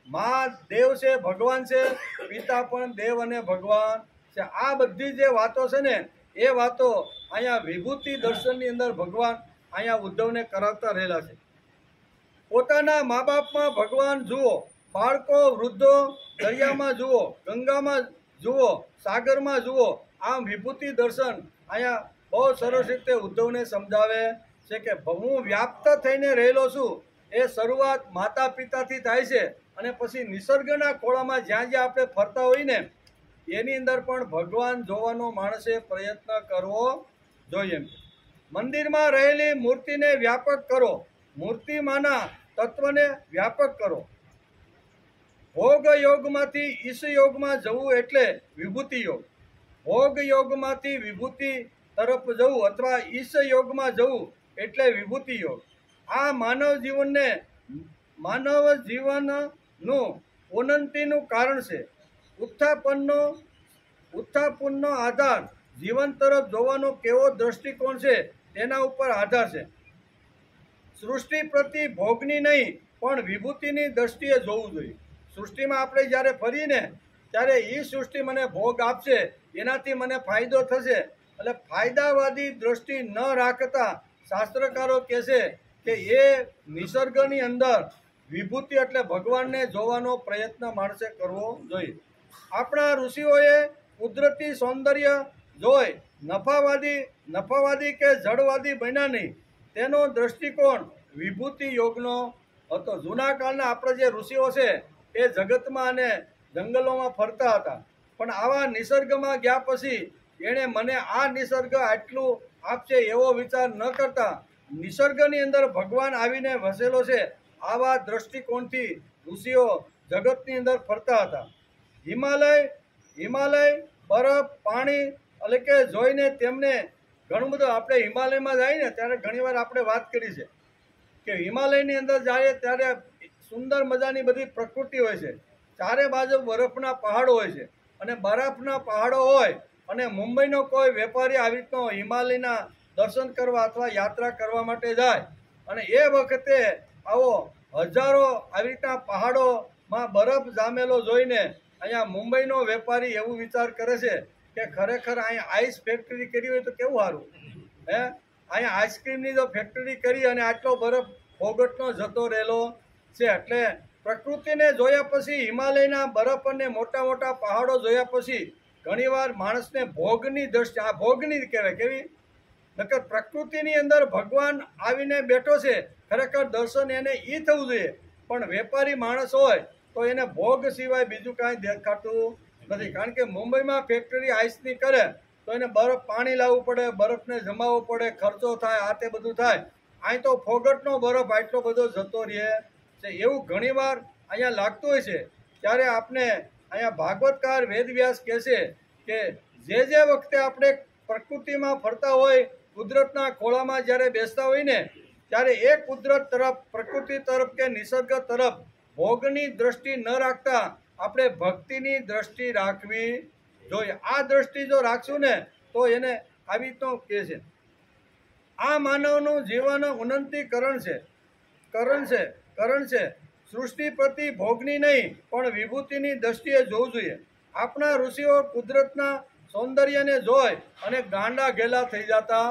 મા દેવ છે, ભગવાન છે, પિતા પણ દેવ અને ભગવાન છે। આ બધી જે વાતો છે ને એ વાતો અહીંયા વિભૂતિ દર્શનની અંદર ભગવાન અહીંયા ઉદ્ધવને કરાવતા રહેલા છે। પોતાના મા બાપમાં ભગવાન જુઓ, બાળકો વૃદ્ધો દરિયામાં જુઓ, ગંગામાં જુઓ, સાગરમાં જુઓ। આમ વિભૂતિ દર્શન અહીંયા બહુ સરસ રીતે ઉદ્ધવને સમજાવે છે કે હું વ્યાપ્ત થઈને રહેલો છું। એ શરૂઆત માતા પિતાથી થાય છે, અને પછી નિસર્ગના ખોળામાં જ્યાં જ્યાં આપણે ફરતા હોય ને એની અંદર પણ ભગવાન જોવાનો માણસે પ્રયત્ન કરવો જોઈએ। મંદિરમાં રહેલી મૂર્તિને વ્યાપક કરો, મૂર્તિમાંના તત્વને વ્યાપક કરો। ભોગ યોગમાંથી ઈશ યોગમાં જવું એટલે વિભૂતિ યોગ, ભોગ યોગમાંથી વિભૂતિ તરફ જવું અથવા ઈશ યોગમાં જવું એટલે વિભૂતિ યોગ। આ માનવ જીવનનું ઉન્નતિનું કારણ છે। ઉત્થાપનનો આધાર જીવન તરફ જોવાનો કેવો દ્રષ્ટિકોણ છે તેના ઉપર આધાર છે। સૃષ્ટિ પ્રતિ ભોગની નહીં પણ વિભૂતિની દ્રષ્ટિએ જોવું જોઈએ। સૃષ્ટિમાં આપણે જ્યારે ફરીને ત્યારે એ સૃષ્ટિ મને ભોગ આપશે, એનાથી મને ફાયદો થશે, એટલે ફાયદાવાદી દ્રષ્ટિ ન રાખતા શાસ્ત્રકારો કહે છે કે એ નિસર્ગની અંદર વિભૂતિ એટલે ભગવાનને જોવાનો પ્રયત્ન માણસે કરવો જોઈએ। આપણા ઋષિઓએ કુદરતી સૌંદર્ય જોઈ નફાવાદી કે જડવાદી બન્યા નહીં, તેનો દ્રષ્ટિકોણ વિભૂતિ યોગનો હતો। જૂના કાળના આપણા જે ઋષિઓ છે એ જગતમાં અને જંગલોમાં ફરતા હતા, પણ આવા નિસર્ગમાં ગયા પછી એણે મને આ નિસર્ગ આટલું આપશે એવો વિચાર ન કરતા નિસર્ગની અંદર ભગવાન આવીને વસેલો છે આવા દ્રષ્ટિકોણથી ઋષિઓ જગતની અંદર ફરતા હતા। હિમાલય બરફ પાણી એટલે કે જોઈને તેમને ઘણું બધું, આપણે હિમાલયમાં જાય ને ત્યારે ઘણીવાર આપણે વાત કરી છે કે હિમાલયની અંદર જાય ત્યારે સુંદર મજાની બધી પ્રકૃતિ હોય છે, ચારે બાજુ બરફના પહાડો હોય છે, અને બરફના પહાડો હોય અને મુંબઈનો કોઈ વેપારી આવી રીતનો હિમાલયના દર્શન કરવા અથવા યાત્રા કરવા માટે જાય, અને એ વખતે આવો હજારો આવી રીતના પહાડોમાં બરફ જામેલો જોઈને અહીંયા મુંબઈનો વેપારી એવું વિચાર કરે છે કે ખરેખર અહીંયા આઈસ ફેક્ટરી કરી હોય તો કેવું સારું, અહીંયા આઈસ્ક્રીમની જો ફેક્ટરી કરી અને આટલો બરફ ફોગટનો જતો રહેલો છે। એટલે પ્રકૃતિને જોયા પછી, હિમાલયના બરફ અને મોટા મોટા પહાડો જોયા પછી ઘણીવાર માણસને ભોગની દ્રષ્ટિ, આ ભોગની કહેવાય, કેવી નકર પ્રકૃતિની અંદર ભગવાન આવીને બેઠો છે, ખરેખર દર્શન એને એ થવું જોઈએ, પણ વેપારી માણસ હોય તો એને ભોગ સિવાય બીજું કાંઈ દેખાતું નથી, કારણ કે મુંબઈમાં ફેક્ટરી આઈસની કરે તો એને બરફ પાણી લાવવું પડે, બરફને જમાવવો પડે, ખર્ચો થાય, આ તે બધું થાય. અહીં તો ફોગટનો બરફ આટલો બધો જતો રહે છે. એવું ઘણીવાર અહીંયા લાગતું હોય છે. ત્યારે આપણે અહીંયા ભાગવતકાર વેદવ્યાસ કહે છે કે જે વખતે આપણે પ્રકૃતિમાં ફરતા હોય, કુદરતના ખોળામાં જ્યારે બેસતા હોય ને, ત્યારે એ કુદરત તરફ, પ્રકૃતિ તરફ કે નિસર્ગ તરફ ભોગની દ્રષ્ટિ ન રાખતા આપણે ભક્તિની દ્રષ્ટિ રાખવી જોઈએ. આ દ્રષ્ટિ જો રાખશું ને તો એને આવી રીતનો કહે છે. આ માનવનું જીવન ઉન્નતિકરણ છે. સૃષ્ટિ પ્રતિ ભોગની નહીં પણ વિભૂતિની દ્રષ્ટિએ જોવું જોઈએ. આપણા ઋષિઓ કુદરતના સૌંદર્યને જોઈ અને ગાંડા ઘેલા થઈ જતા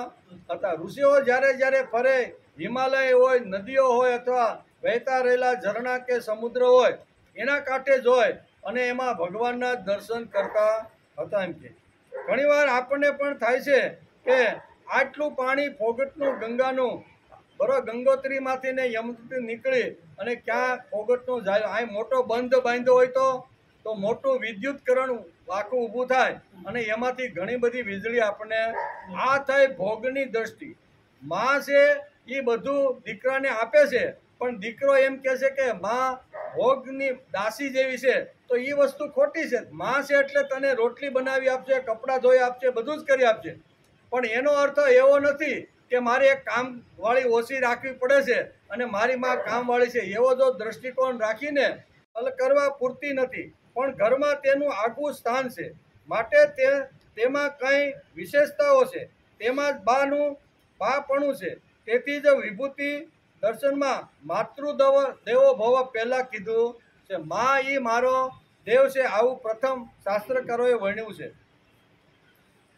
હતા. ઋષિઓ જ્યારે ફરે, હિમાલય હોય, નદીઓ હોય અથવા વહેતા રહેલા ઝરણા કે સમુદ્ર હોય, એના કાંઠે જોઈ અને એમાં ભગવાનના દર્શન કરતા હતા. એમ કે ઘણીવાર આપણને પણ થાય છે કે આટલું પાણી ફોગટનું, ગંગાનું, બરાબર, ગંગોત્રીમાંથી ને યમુનોત્રી નીકળી અને ક્યાં ફોગટનું જાય. અહીં મોટો બંધ બાંધ્યો હોય તો મોટું વિદ્યુતકરણ આખું ઊભું થાય અને એમાંથી ઘણી બધી વીજળી આપણને. આ થાય ભોગની દ્રષ્ટિ. માં છે એ બધું દીકરાને આપે છે, પણ દીકરો એમ કહે છે કે માં ભોગની દાસી જેવી છે, તો એ વસ્તુ ખોટી છે. માં છે એટલે તને રોટલી બનાવી આપશે, કપડાં ધોઈ આપશે, બધું જ કરી આપશે, પણ એનો અર્થ એવો નથી કે મારે એક કામવાળી ઓછી રાખવી પડે છે અને મારી માં કામવાળી છે. એવો જો દ્રષ્ટિકોણ રાખીને કરવા પૂરતી નથી, પણ ઘરમાં તેનું આગવું સ્થાન છે, માટે તેમાં કંઈ વિશેષતાઓ છે, તેમાં જ બાપણું છે. તેથી જ વિભૂતિ દર્શનમાં માતૃદેવો ભવ પહેલા કીધું છે. માં ઈ મારો દેવ છે, આવું પ્રથમ શાસ્ત્રકારોએ વર્ણ્યું છે.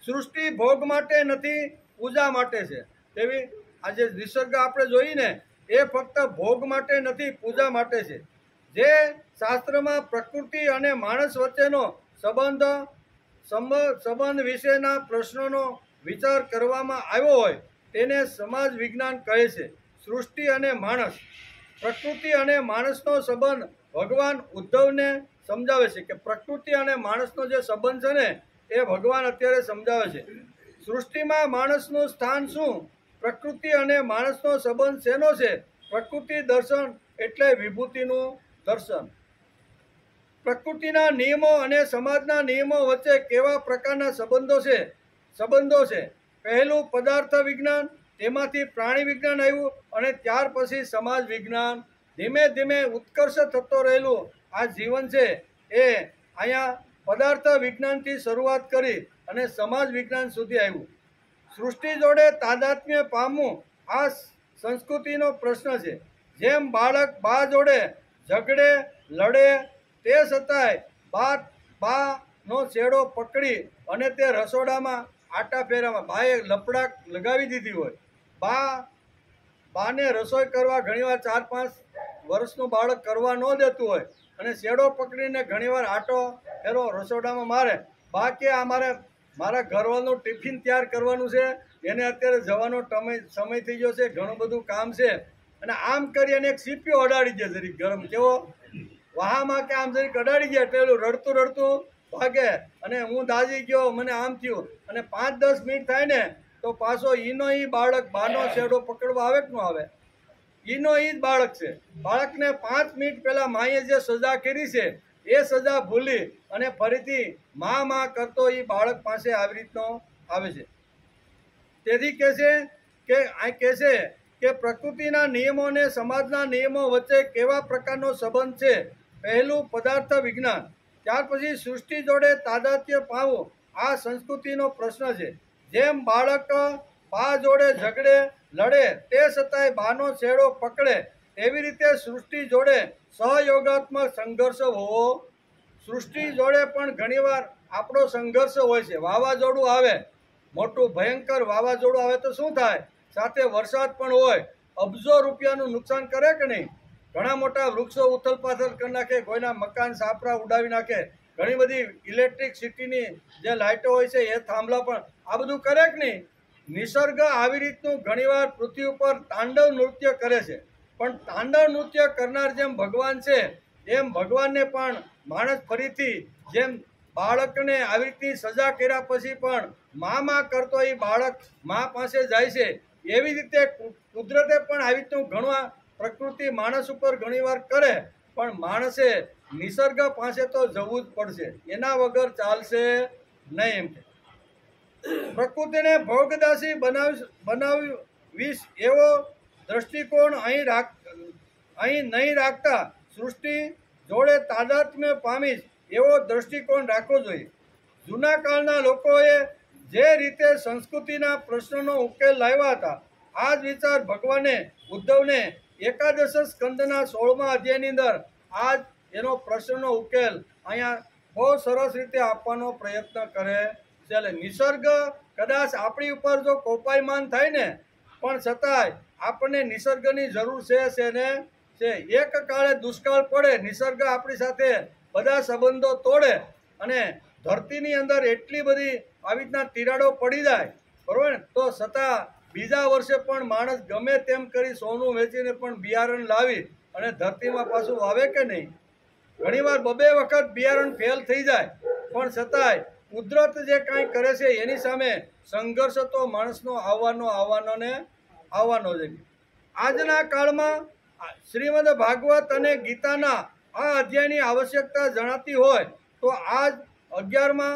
સૃષ્ટિ ભોગ માટે નથી, પૂજા માટે છે. તેવી આજે નિસર્ગ આપણે જોઈએ ને, એ ફક્ત ભોગ માટે નથી, પૂજા માટે છે. જે શાસ્ત્રમાં પ્રકૃતિ અને માણસ વચ્ચેનો સંબંધ વિશેના પ્રશ્નોનો વિચાર કરવામાં આવ્યો હોય તેને સમાજ વિજ્ઞાન કહે છે. સૃષ્ટિ અને માણસ, પ્રકૃતિ અને માણસનો સંબંધ ભગવાન ઉદ્ધવને સમજાવે છે કે પ્રકૃતિ અને માણસનો જે સંબંધ છે ને એ ભગવાન અત્યારે સમજાવે છે. સૃષ્ટિમાં માણસનું સ્થાન શું? પ્રકૃતિ અને માણસનો સંબંધ શેનો છે? પ્રકૃતિ દર્શન એટલે વિભૂતિનું દર્શન. પ્રકૃતિના નિયમો અને સમાજના નિયમો વચ્ચે કેવા પ્રકારના સંબંધો છે? પહેલું પદાર્થ વિજ્ઞાન, તેમાંથી પ્રાણી વિજ્ઞાન આવ્યું અને ત્યાર પછી સમાજ વિજ્ઞાન. ધીમે ધીમે ઉત્કર્ષ થતો રહેલું આ જીવન છે એ અહીંયા પદાર્થ વિજ્ઞાનથી શરૂઆત કરી અને સમાજ વિજ્ઞાન સુધી આવ્યું. સૃષ્ટિ જોડે તાદાત્મ્ય પામવું આ સંસ્કૃતિનો પ્રશ્ન છે. જેમ બાળક બા જોડે ઝઘડે, લડે, તે છતાંય બાનો છેડો પકડી અને તે રસોડામાં આટા ફેરામાં બાએ લપડાક લગાવી દીધી હોય, બાને રસોઈ કરવા ઘણીવાર 4-5 વર્ષનું બાળક કરવા ન દેતું હોય અને છેડો પકડીને ઘણીવાર આટો ફેરો રસોડામાં મારે. બા કે મારા ઘરવાળાનું ટિફિન તૈયાર કરવાનું છે, એને અત્યારે જવાનો સમય થઈ ગયો છે, ઘણું બધું કામ છે, અને આમ કરી અને એક સીપીઓ અડાડી દે જરીક ગરમ, કેવો વાહામાં કે આમ જરીક અડાડી ગયા એટલે રડતું ભાગે અને હું દાજી ગયો, મને આમ થયું, અને 5-10 મિનિટ થાય ને તો પાછો ઈનો ઈ બાળક બાનો છેડો પકડવા આવે કે ન આવે? ઈનો ઈ જ બાળક છે. બાળકને 5 મિનિટ પહેલા માએ જે સજા કરી છે એ સજા ભૂલી અને ફરીથી માં કરતો એ બાળક પાસે આવી રીતનો આવે છે. તેથી કહે છે કે પ્રકૃતિના નિયમો અને સમાજના નિયમો વચ્ચે કેવા પ્રકારનો સંબંધ છે? પહેલું પદાર્થ વિજ્ઞાન, ત્યાર પછી સૃષ્ટિ જોડે તાદાત્મ્ય પામવું આ સંસ્કૃતિનો પ્રશ્ન છે. જેમ બાળક બા જોડે ઝઘડે, લડે, તે છતાંય બાનો છેડો પકડે, એવી રીતે સૃષ્ટિ જોડે સહયોગાત્મક સંઘર્ષ હોવો. સૃષ્ટિ જોડે પણ ઘણીવાર આપણો સંઘર્ષ હોય છે. વાવાઝોડું આવે, મોટું ભયંકર વાવાઝોડું આવે તો શું થાય? સાથે વરસાદ પણ હોય, અબજો રૂપિયાનું નુકસાન કરે કે નહીં? ઘણા મોટા વૃક્ષો ઉથલપાથલ કરી નાખે, કોઈના મકાન સાપરા ઉડાવી નાખે, ઘણી બધી ઇલેક્ટ્રિસિટીની જે લાઇટો હોય છે એ થાંભલા પણ આ બધું કરે કે નહીં? નિસર્ગ આવી રીતનું ઘણીવાર પૃથ્વી ઉપર તાંડવ નૃત્ય કરે છે, પણ તાંડવ નૃત્ય કરનાર જેમ ભગવાન છે એમ ભગવાનને પણ માણસ ફરીથી જેમ બાળકને આવી રીતની સજા કર્યા પછી પણ માં કરતો એ બાળક માં પાસે જાય છે, એવી રીતે કુદરતે પણ આવી રીતનું ઘણું પ્રકૃતિ માણસ ઉપર ઘણીવાર કરે, પણ માણસે નિસર્ગ પાસે તો જવું જ પડશે, એના વગર ચાલશે નહીં. એમ પ્રકૃતિને ભોગદાસી બનાવીશ એવો દ્રષ્ટિકોણ અહીં નહીં રાખતા સૃષ્ટિ જોડે તાદાત્મ્ય પામીશ એવો દ્રષ્ટિકોણ રાખવો જોઈએ. જૂના કાળના લોકોએ જે રીતે સંસ્કૃતિના પ્રશ્નોનો ઉકેલ લાવ્યા હતા, આ જ વિચાર ભગવાને ઉદ્ધવને એકાદશ સ્કંદના 16મા અધ્યાયની અંદર આજ એનો પ્રશ્નનો ઉકેલ અહીંયા બહુ સરસ રીતે આપવાનો પ્રયત્ન કરે છે. એટલે નિસર્ગ કદાચ આપણી ઉપર જો કોપાયમાન થાય ને, પણ છતાંય આપણને નિસર્ગની જરૂર છે ને છે. એક કાળે દુષ્કાળ પડે, નિસર્ગ આપણી સાથે બધા સંબંધો તોડે અને ધરતીની અંદર એટલી બધી આવી રીતના તિરાડો પડી જાય, બરોબર ને, તો છતાં બીજા વર્ષે પણ માણસ ગમે તેમ કરી સોનું વેચીને પણ બિયારણ લાવી અને ધરતીમાં પાછું વાવે કે નહીં? ઘણીવાર 2 વખત બિયારણ ફેલ થઈ જાય, પણ છતાંય કુદરત જે કાંઈ કરે છે એની સામે સંઘર્ષ તો માણસનો આવવાનો છે. આજના કાળમાં શ્રીમદ ભાગવત અને ગીતાના આ અધ્યાયની આવશ્યકતા જણાતી હોય તો આજ 11મા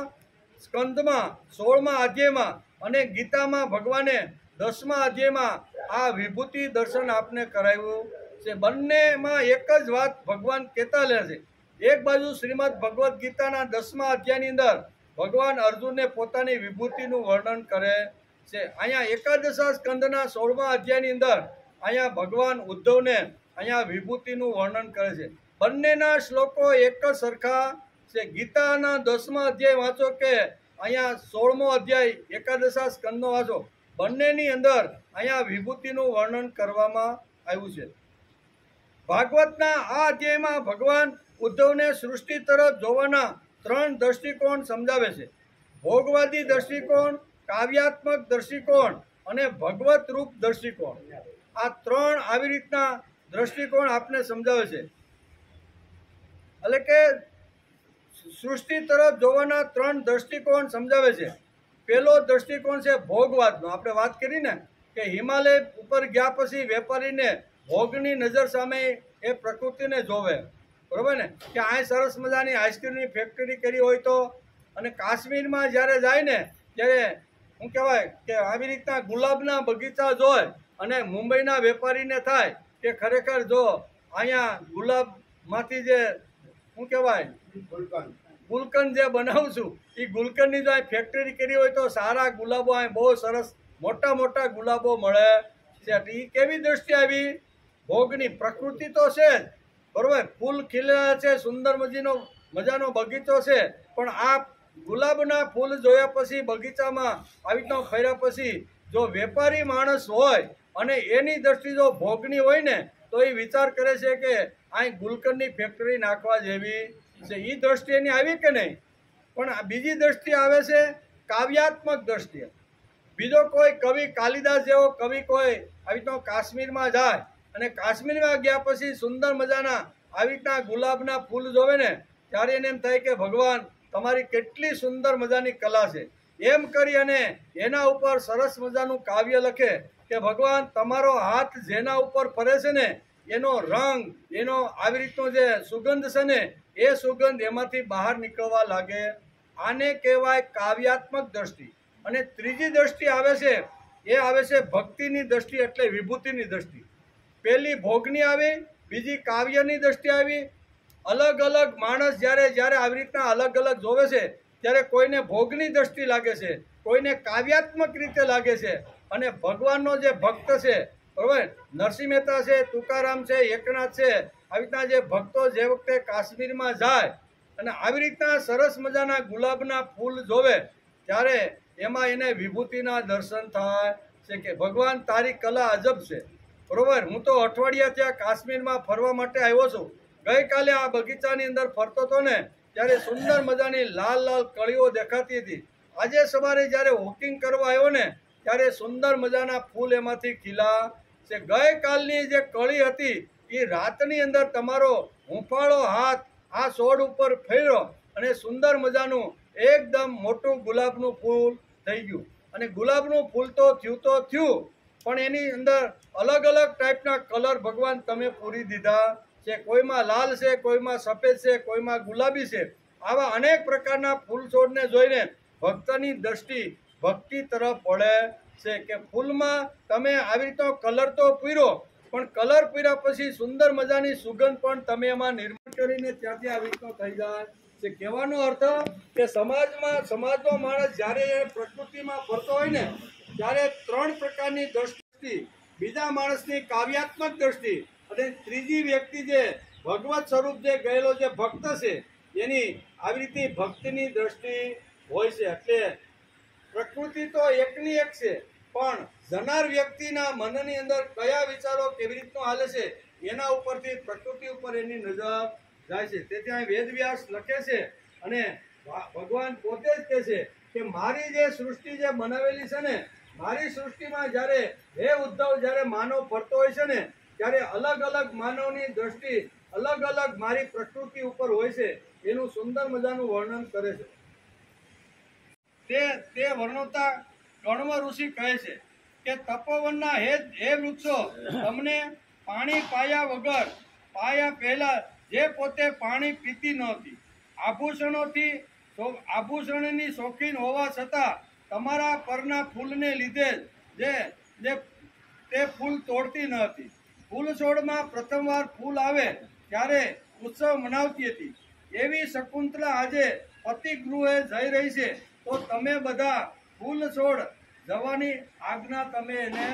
સ્કંદમાં 16મા અધ્યાયમાં અને ગીતામાં ભગવાને 10મા અધ્યાયમાં આ વિભૂતિ દર્શન આપને કરાવ્યું છે. બંનેમાં એક જ વાત ભગવાન કહેતા લે છે. એક બાજુ શ્રીમદ ભગવદ્ ગીતાના 10મા અધ્યાયની અંદર ભગવાન અર્જુનને પોતાની વિભૂતિનું વર્ણન કરે છે. અહીંયા એકાદશ સ્કંદના 16મા અધ્યાયની અંદર અહીંયા ભગવાન ઉદ્ધવને અહીંયા વિભૂતિનું વર્ણન કરે છે. બંનેના શ્લોકો એક જ સરખા છે. ગીતાના 10મા અધ્યાય વાંચો કે અહીંયા 16મો અધ્યાય એકાદશ સ્કંદનો વાંચો, બંનેની અંદર અહીંયા વિભૂતિનું વર્ણન કરવામાં આવ્યું છે. ભાગવતના આ અધ્યાયમાં ભગવાન ઉદ્ધવને સૃષ્ટિ તરફ જોવાના 3 દ્રષ્ટિકોણ સમજાવે છે. ભોગવાદી દ્રષ્ટિકોણ, કાવ્યાત્મક દ્રષ્ટિકોણ અને ભગવત રૂપ દ્રષ્ટિકોણ. આ 3 આવી રીતના દ્રષ્ટિકોણ આપને સમજાવે છે. એટલે કે સૃષ્ટિ તરફ જોવાના 3 દ્રષ્ટિકોણ સમજાવે છે. પહેલો દ્રષ્ટિકોણ છે ભોગવાદનો. આપણે વાત કરી ને કે હિમાલય ઉપર ગયા પછી વેપારીને ભોગની નજર સામે એ પ્રકૃતિને જોવે, બરોબર ને, કે આ સરસ મજાની આઈસ્ક્રીમની ફેક્ટરી કરી હોય તો, અને કાશ્મીરમાં જ્યારે જાય ને ત્યારે શું કહેવાય કે આવી રીતના ગુલાબના બગીચા જોય અને મુંબઈના વેપારીને થાય કે ખરેખર જો અહીંયા ગુલાબમાંથી જે શું કહેવાય ગુલકંદ જે બનાવું છું એ ગુલકંદની જો અહીં ફેક્ટરી કરી હોય તો સારા ગુલાબો અહીં બહુ સરસ મોટા ગુલાબો મળે છે. એ કેવી દ્રષ્ટિ આવી? ભોગની. પ્રકૃતિ તો છે જ, બરોબર, ફૂલ ખીલેલા છે, સુંદર મજાનો બગીચો છે, પણ આ ગુલાબના ફૂલ જોયા પછી બગીચામાં આવી રીતના ફર્યા પછી જો વેપારી માણસ હોય અને એની દ્રષ્ટિ જો ભોગની હોય ને તો એ વિચાર કરે છે કે અહીં ગુલકંદની ફેક્ટરી નાખવા જેવી છે. એ દ્રષ્ટિ એની આવી કે નહીં? પણ બીજી દ્રષ્ટિ આવે છે કાવ્યાત્મક દ્રષ્ટિ. બીજો કોઈ કવિ કાલિદાસ જેવો કવિ કોઈ આવી રીતના કાશ્મીરમાં જાય અને કાશ્મીરમાં ગયા પછી સુંદર મજાના આવી રીતના ગુલાબના ફૂલ જોવે ને ત્યારે એને એમ થાય કે ભગવાન તમારી કેટલી સુંદર મજાની કલા છે. એમ કરી અને એના ઉપર સરસ મજાનું કાવ્ય લખે કે ભગવાન તમારો હાથ જેના ઉપર ફરે છે ને એનો રંગ, એનો આવી રીતનો જે સુગંધ છે ને એ સુગંધ એમાંથી બહાર નીકળવા લાગે. આને કહેવાય કાવ્યાત્મક દ્રષ્ટિ. અને ત્રીજી દ્રષ્ટિ આવે છે એ આવે છે ભક્તિની દ્રષ્ટિ, એટલે વિભૂતિની દ્રષ્ટિ. પહેલી ભોગની આવી, બીજી કાવ્યની દ્રષ્ટિ આવી. અલગ અલગ માણસ જ્યારે આવી રીતના અલગ જોવે છે ત્યારે કોઈને ભોગની દ્રષ્ટિ લાગે છે, કોઈને કાવ્યાત્મક રીતે લાગે છે. અને ભગવાનનો જે ભક્ત છે, બરાબર, નરસિંહ મહેતા છે, તુકારામ છે, એકનાથ છે, આવી રીતના જે ભક્તો જે વખતે કાશ્મીરમાં જાય અને આવી રીતના સરસ મજાના ગુલાબના ફૂલ જોવે ત્યારે એમાં એને વિભૂતિના દર્શન થાય છે કે ભગવાન તારી કલા અજબ છે. બરોબર, હું તો અઠવાડિયા ત્યાં કાશ્મીરમાં ફરવા માટે આવ્યો છું. ગઈકાલે આ બગીચાની અંદર ફરતો હતો ને ત્યારે સુંદર મજાની લાલ કળીઓ દેખાતી હતી. આજે સવારે જ્યારે વોકિંગ કરવા આવ્યો ને ત્યારે સુંદર મજાના ફૂલ એમાંથી ખીલા છે. ગઈકાલની જે કળી હતી એ રાતની અંદર તમારો હુંફાળો હાથ આ છોડ ઉપર ફેર્યો અને સુંદર મજાનું એકદમ મોટું ગુલાબનું ફૂલ થઈ ગયું. અને ગુલાબનું ફૂલ તો થયું પણ એની અંદર અલગ અલગ ટાઈપના કલર ભગવાન તમે પૂરી દીધા છે. કોઈમાં લાલ છે, કોઈમાં સફેદ છે, કોઈમાં ગુલાબી છે. આવા અનેક પ્રકારના ફૂલ છોડને જોઈને ભક્તની દ્રષ્ટિ ભક્તિ તરફ વળે છે કે ફૂલમાં તમે આવી રીતનો કલર તો પૂર્યો, પણ કલર પૂર્યા પછી સુંદર મજાની સુગંધ પણ તમે એમાં નિર્માણ કરીને ત્યાંથી આવી રીતનો થઈ જાય છે. કહેવાનો અર્થ કે સમાજનો માણસ જ્યારે પ્રકૃતિમાં ફરતો હોય ને ત્યારે 3 પ્રકારની દ્રષ્ટિ, બીજા માણસની કાવ્યાત્મક દ્રષ્ટિ અને ત્રીજી વ્યક્તિ જે ભગવત સ્વરૂપ જે ગયેલો જે ભક્ત છે એની આવી રીતે ભક્તિની દ્રષ્ટિ હોય છે. એટલે પ્રકૃતિ તો એકની એક છે, પણ જનાર વ્યક્તિના મનની અંદર કયા વિચારો કેવી રીતનો હાલે છે એના ઉપરથી પ્રકૃતિ ઉપર એની નજર જાય છે. તેથી અહીં વેદવ્યાસ લખે છે અને ભગવાન પોતે જ કહે છે કે મારી જે સૃષ્ટિ જે બનાવેલી છે ને, મારી સૃષ્ટિમાં જ્યારે હે ઉદ્ધવ જ્યારે માનવ ફરતો હોય છે ને ત્યારે અલગ અલગ માનવની દ્રષ્ટિ અલગ અલગ મારી પ્રકૃતિ ઉપર હોય છે. એનું સુંદર મજાનું વર્ણન કરે છે. તે વર્ણવતા કણવ ઋષિ કહે છે કે તપોવનના હે વૃક્ષો, તમને પાણી પાયા પહેલા જે પોતે પાણી પીતી નહોતી, આભૂષણની શોખીન હોવા છતાં તમારા પરના ફૂલને લીધે તે ફૂલ તોડતી ન હતી. ફૂલ છોડમાં પ્રથમવાર ફૂલ આવે ત્યારે ઉત્સવ મનાવતી હતી. એવી શકુંતલા આજે પતિગૃહે જઈ રહી છે, તો તમે બધા ફૂલ છોડ જવાની આજ્ઞા તમે એને,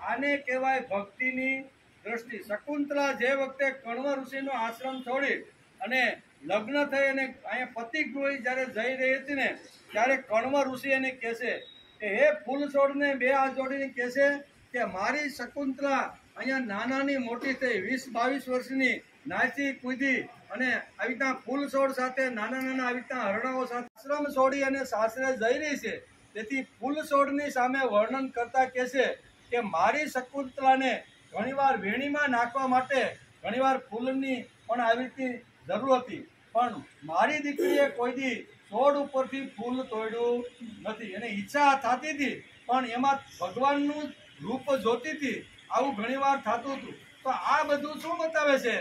આને કહેવાય ભક્તિની દ્રષ્ટિ. શકુંતલા જે વખતે કણવ ઋષિનો આશ્રમ છોડી અને લગ્ન થઈ અને અહીંયા પતિગૃહ જ્યારે જઈ રહી હતી ને ત્યારે કણવ ઋષિ એને કહેશે કે હે ફૂલ છોડને 2 હાથ જોડીને કહેશે કે મારી શકુંતલા અહીંયા નાનાની મોટી થઈ 20-22 વર્ષની નાચી કૂદી અને આવી રીતના ફૂલ છોડ સાથે નાના આવી રીતના હરણાઓ સાથે આશ્રમ છોડી અને સાસરે જઈ રહી છે. તેથી ફૂલ છોડની સામે વર્ણન કરતા કહેશે કે મારી શકુંતલાને ઘણીવાર વેણીમાં નાખવા માટે ઘણીવાર ફૂલની પણ આવી રીતની જરૂર હતી, પણ મારી દીકરીએ કોઈ દી છોડ ઉપરથી ફૂલ તોડ્યું નથી. એને ઈચ્છા થતી હતી પણ એમાં ભગવાનનું રૂપ જોતી હતી. આવું ઘણીવાર થતું હતું. તો આ બધું શું બતાવે છે?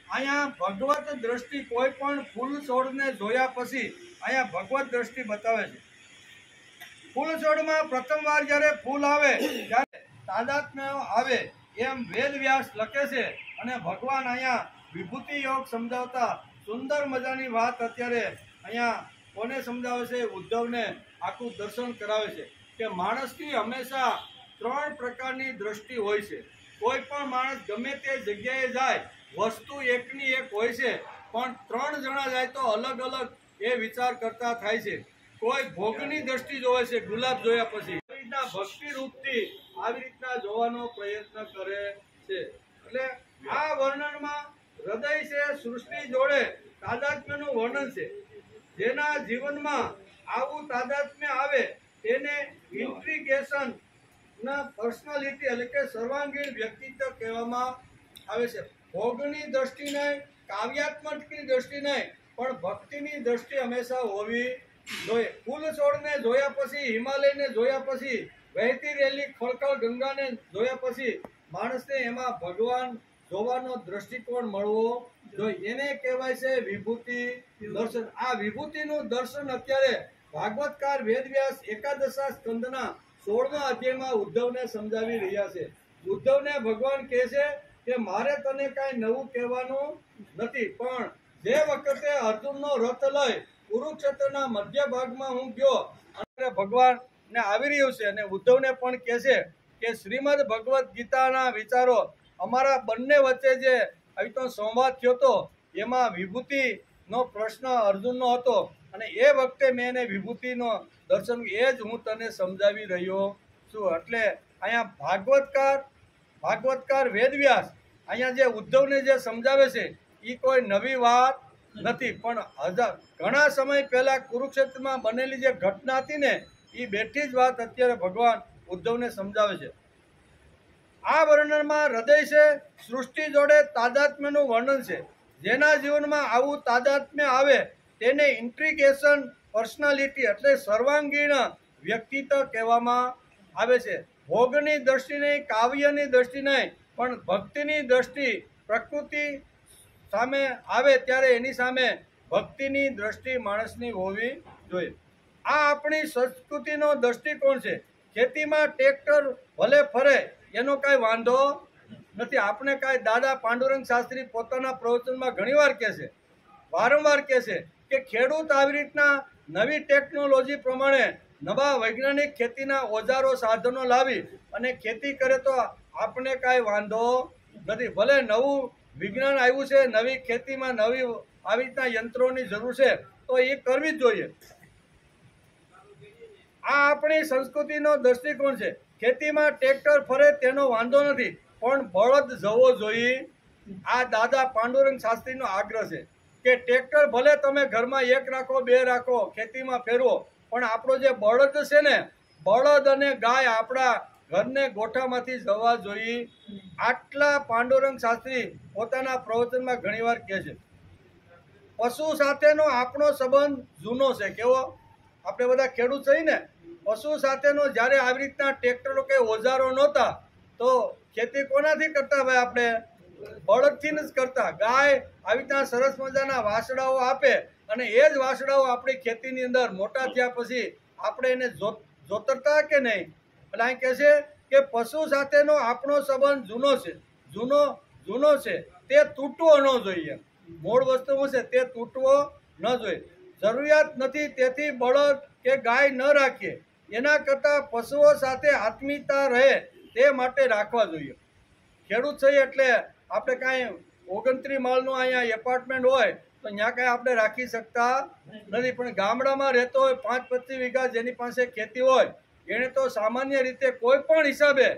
અહીંયા ભગવત દ્રષ્ટિ કોઈ પણ ફૂલ છોડને જોયા પછી અહીંયા ભગવત દ્રષ્ટિ બતાવે છે. ફૂલ છોડમાં પ્રથમવાર જ્યારે ફૂલ આવે ત્યારે તાદાત્મ્ય આવે એમ વેદવ્યાસ લખે છે. અને ભગવાન અહીંયા વિભૂતિ યોગ સમજાવતા સુંદર મજાની વાત અત્યારે અહીંયા કોને સમજાવે છે? ઉદ્ધવને આખું દર્શન કરાવે છે કે માણસની હંમેશા 3 પ્રકારની દ્રષ્ટિ હોય છે. કોઈ પણ માણસ ગમે તે જગ્યાએ જાય વસ્તુ એકની એક હોય છે, પણ 3 જણા જાય તો અલગ અલગ એ વિચાર કરતા થાય છે. કોઈ ભોગની દ્રષ્ટિ જોવે છે ગુલાબ જોયા પછી, આવી રીતના ભક્તિ રૂપથી આવી રીતના જોવાનો પ્રયત્ન કરે છે. એટલે આ વર્ણનમાં હૃદય છે સૃષ્ટિ જોડે તાદાત્મ્યનું વર્ણન છે. જેના જીવનમાં આવું તાદાત્મ્ય આવે તેને ઇન્ટ્રીગેશન ના પર્સનાલિટી એટલે કે સર્વાંગીણ વ્યક્તિત્વ કહેવામાં આવે છે. ભોગની દ્રષ્ટિ નહીં, કાવ્યાત્મકની દ્રષ્ટિ નહીં, પણ ભક્તિની દ્રષ્ટિ હંમેશા હોવી જોઈએ. ફૂલ છોડને જોયા પછી, હિમાલયને જોયા પછી, વહેતી રહેલી ખળખળ ગંગાને જોયા પછી માણસને એમાં ભગવાન જોવાનો દ્રષ્ટિકોણ મળવો જોઈએ. એને કહેવાય છે વિભૂતિ દર્શન. આ વિભૂતિનું દર્શન અત્યારે ભાગવતકાર વેદવ્યાસ એકાદશા સ્કંદના 16મા અધ્યાયમાં ઉદ્ધવને સમજાવી રહ્યા છે. ઉદ્ધવને ભગવાન કહે છે કે મારે તને કાંઈ નવું કહેવાનું નથી, પણ જે વખતે અર્જુનનો રથ લઈ કુરુક્ષેત્રના મધ્ય ભાગમાં હું ગયો અને ભગવાનને આવી રહ્યું છે અને ઉદ્ધવને પણ કહે છે કે શ્રીમદ ભગવદ્ ગીતાના વિચારો અમારા બંને વચ્ચે જે આવી તો સંવાદ થયો હતો એમાં વિભૂતિનો પ્રશ્ન અર્જુનનો હતો અને એ વખતે મેં એને વિભૂતિનો દર્શન એ જ હું તને સમજાવી રહ્યો છું. એટલે અહીંયા ભાગવતકાર વેદવ્યાસ અહીંયા જે ઉદ્ધવને જે સમજાવે છે એ કોઈ નવી વાત નથી, પણ ઘણા સમય પહેલા કુરુક્ષેત્રમાં બનેલી જે ઘટના હતી ને એ બેઠી જ વાત અત્યારે ભગવાન ઉદ્ધવને સમજાવે છે. આ વર્ણનમાં હૃદય છે સૃષ્ટિ જોડે તાદાત્મ્યનું વર્ણન છે. જેના જીવનમાં આવું તાદાત્મ્ય આવે તેને ઇન્ટ્રિગેશન પર્સનાલિટી એટલે સર્વાંગીણ વ્યક્તિત્વ કહેવામાં આવે છે. ભોગની દ્રષ્ટિ નહીં, કાવ્યની દ્રષ્ટિ નહીં, પણ ભક્તિની દ્રષ્ટિ પ્રકૃતિ સામે આવે ત્યારે એની સામે ભક્તિની દ્રષ્ટિ માણસની હોવી જોઈએ. આ આપણી સંસ્કૃતિનો દ્રષ્ટિકોણ છે. ખેતીમાં ટ્રેક્ટર ભલે ફરે એનો કાંઈ વાંધો નથી. આપણે કાંઈ દાદા પાંડુરંગ શાસ્ત્રી પોતાના પ્રવચનમાં ઘણીવાર કહે છે, વારંવાર કહે છે કે ખેડૂત આવી રીતના નવી ટેકનોલોજી પ્રમાણે નવા વૈજ્ઞાનિક ખેતીના ઓજારો સાધનો લાવી અને ખેતી કરે તો આપણે કાંઈ વાંધો નથી. ભલે નવું વિજ્ઞાન આવ્યું છે, નવી ખેતીમાં નવી આવી રીતના યંત્રોની જરૂર છે તો એ કરવી જ જોઈએ. આ આપણી સંસ્કૃતિનો દ્રષ્ટિકોણ છે. ખેતીમાં ટ્રેક્ટર ફરે તેનો વાંધો નથી, પણ બળદ જવો જોઈએ. આ દાદા પાંડુરંગ શાસ્ત્રીનો આગ્રહ છે કે ટ્રેક્ટર ભલે તમે ઘરમાં એક રાખો, બે રાખો, ખેતીમાં ફેરવો, પણ આપણો જે બળદ છે ને, બળદ અને ગાય આપણા ઘરને ગોઠામાંથી જવા જોઈએ. આટલા પાંડુરંગ શાસ્ત્રી પોતાના પ્રવચનમાં ઘણીવાર કહે છે. પશુ સાથેનો આપણો સંબંધ જૂનો છે. કેવો? આપણે બધા ખેડૂત છીએ ને, પશુ સાથેનો જ્યારે આવી રીતના ટ્રેક્ટરો કે ઓજારો નહોતા તો ખેતી કોનાથી કરતા ભાઈ? આપણે બળદથી જ કરતા. ગાય આવી રીતના સરસ મજાના વાસડાઓ આપે અને એ જ વાસડાઓ આપણી ખેતીની અંદર મોટા થયા પછી આપણે એને જોતરતા કે નહીં. એટલે અહીં કહે છે કે પશુ સાથેનો આપણો સંબંધ જૂનો છે, જૂનો છે, તે તૂટવો ન જોઈએ. મૂળ વસ્તુ છે તે તૂટવો ન જોઈએ. જરૂરિયાત નથી તેથી બળદ કે ગાય ન રાખીએ, એના કરતાં પશુઓ સાથે આત્મીયતા રહે તે માટે રાખવા જોઈએ. ખેડૂત છે એટલે આપણે કાંઈ 29 માળનું અહીંયા એપાર્ટમેન્ટ હોય તો ત્યાં કાંઈ આપણે રાખી શકતા નથી. પણ ગામડામાં રહેતો હોય 5-25 વીઘા જેની પાસે ખેતી હોય એને તો સામાન્ય રીતે કોઈ પણ હિસાબે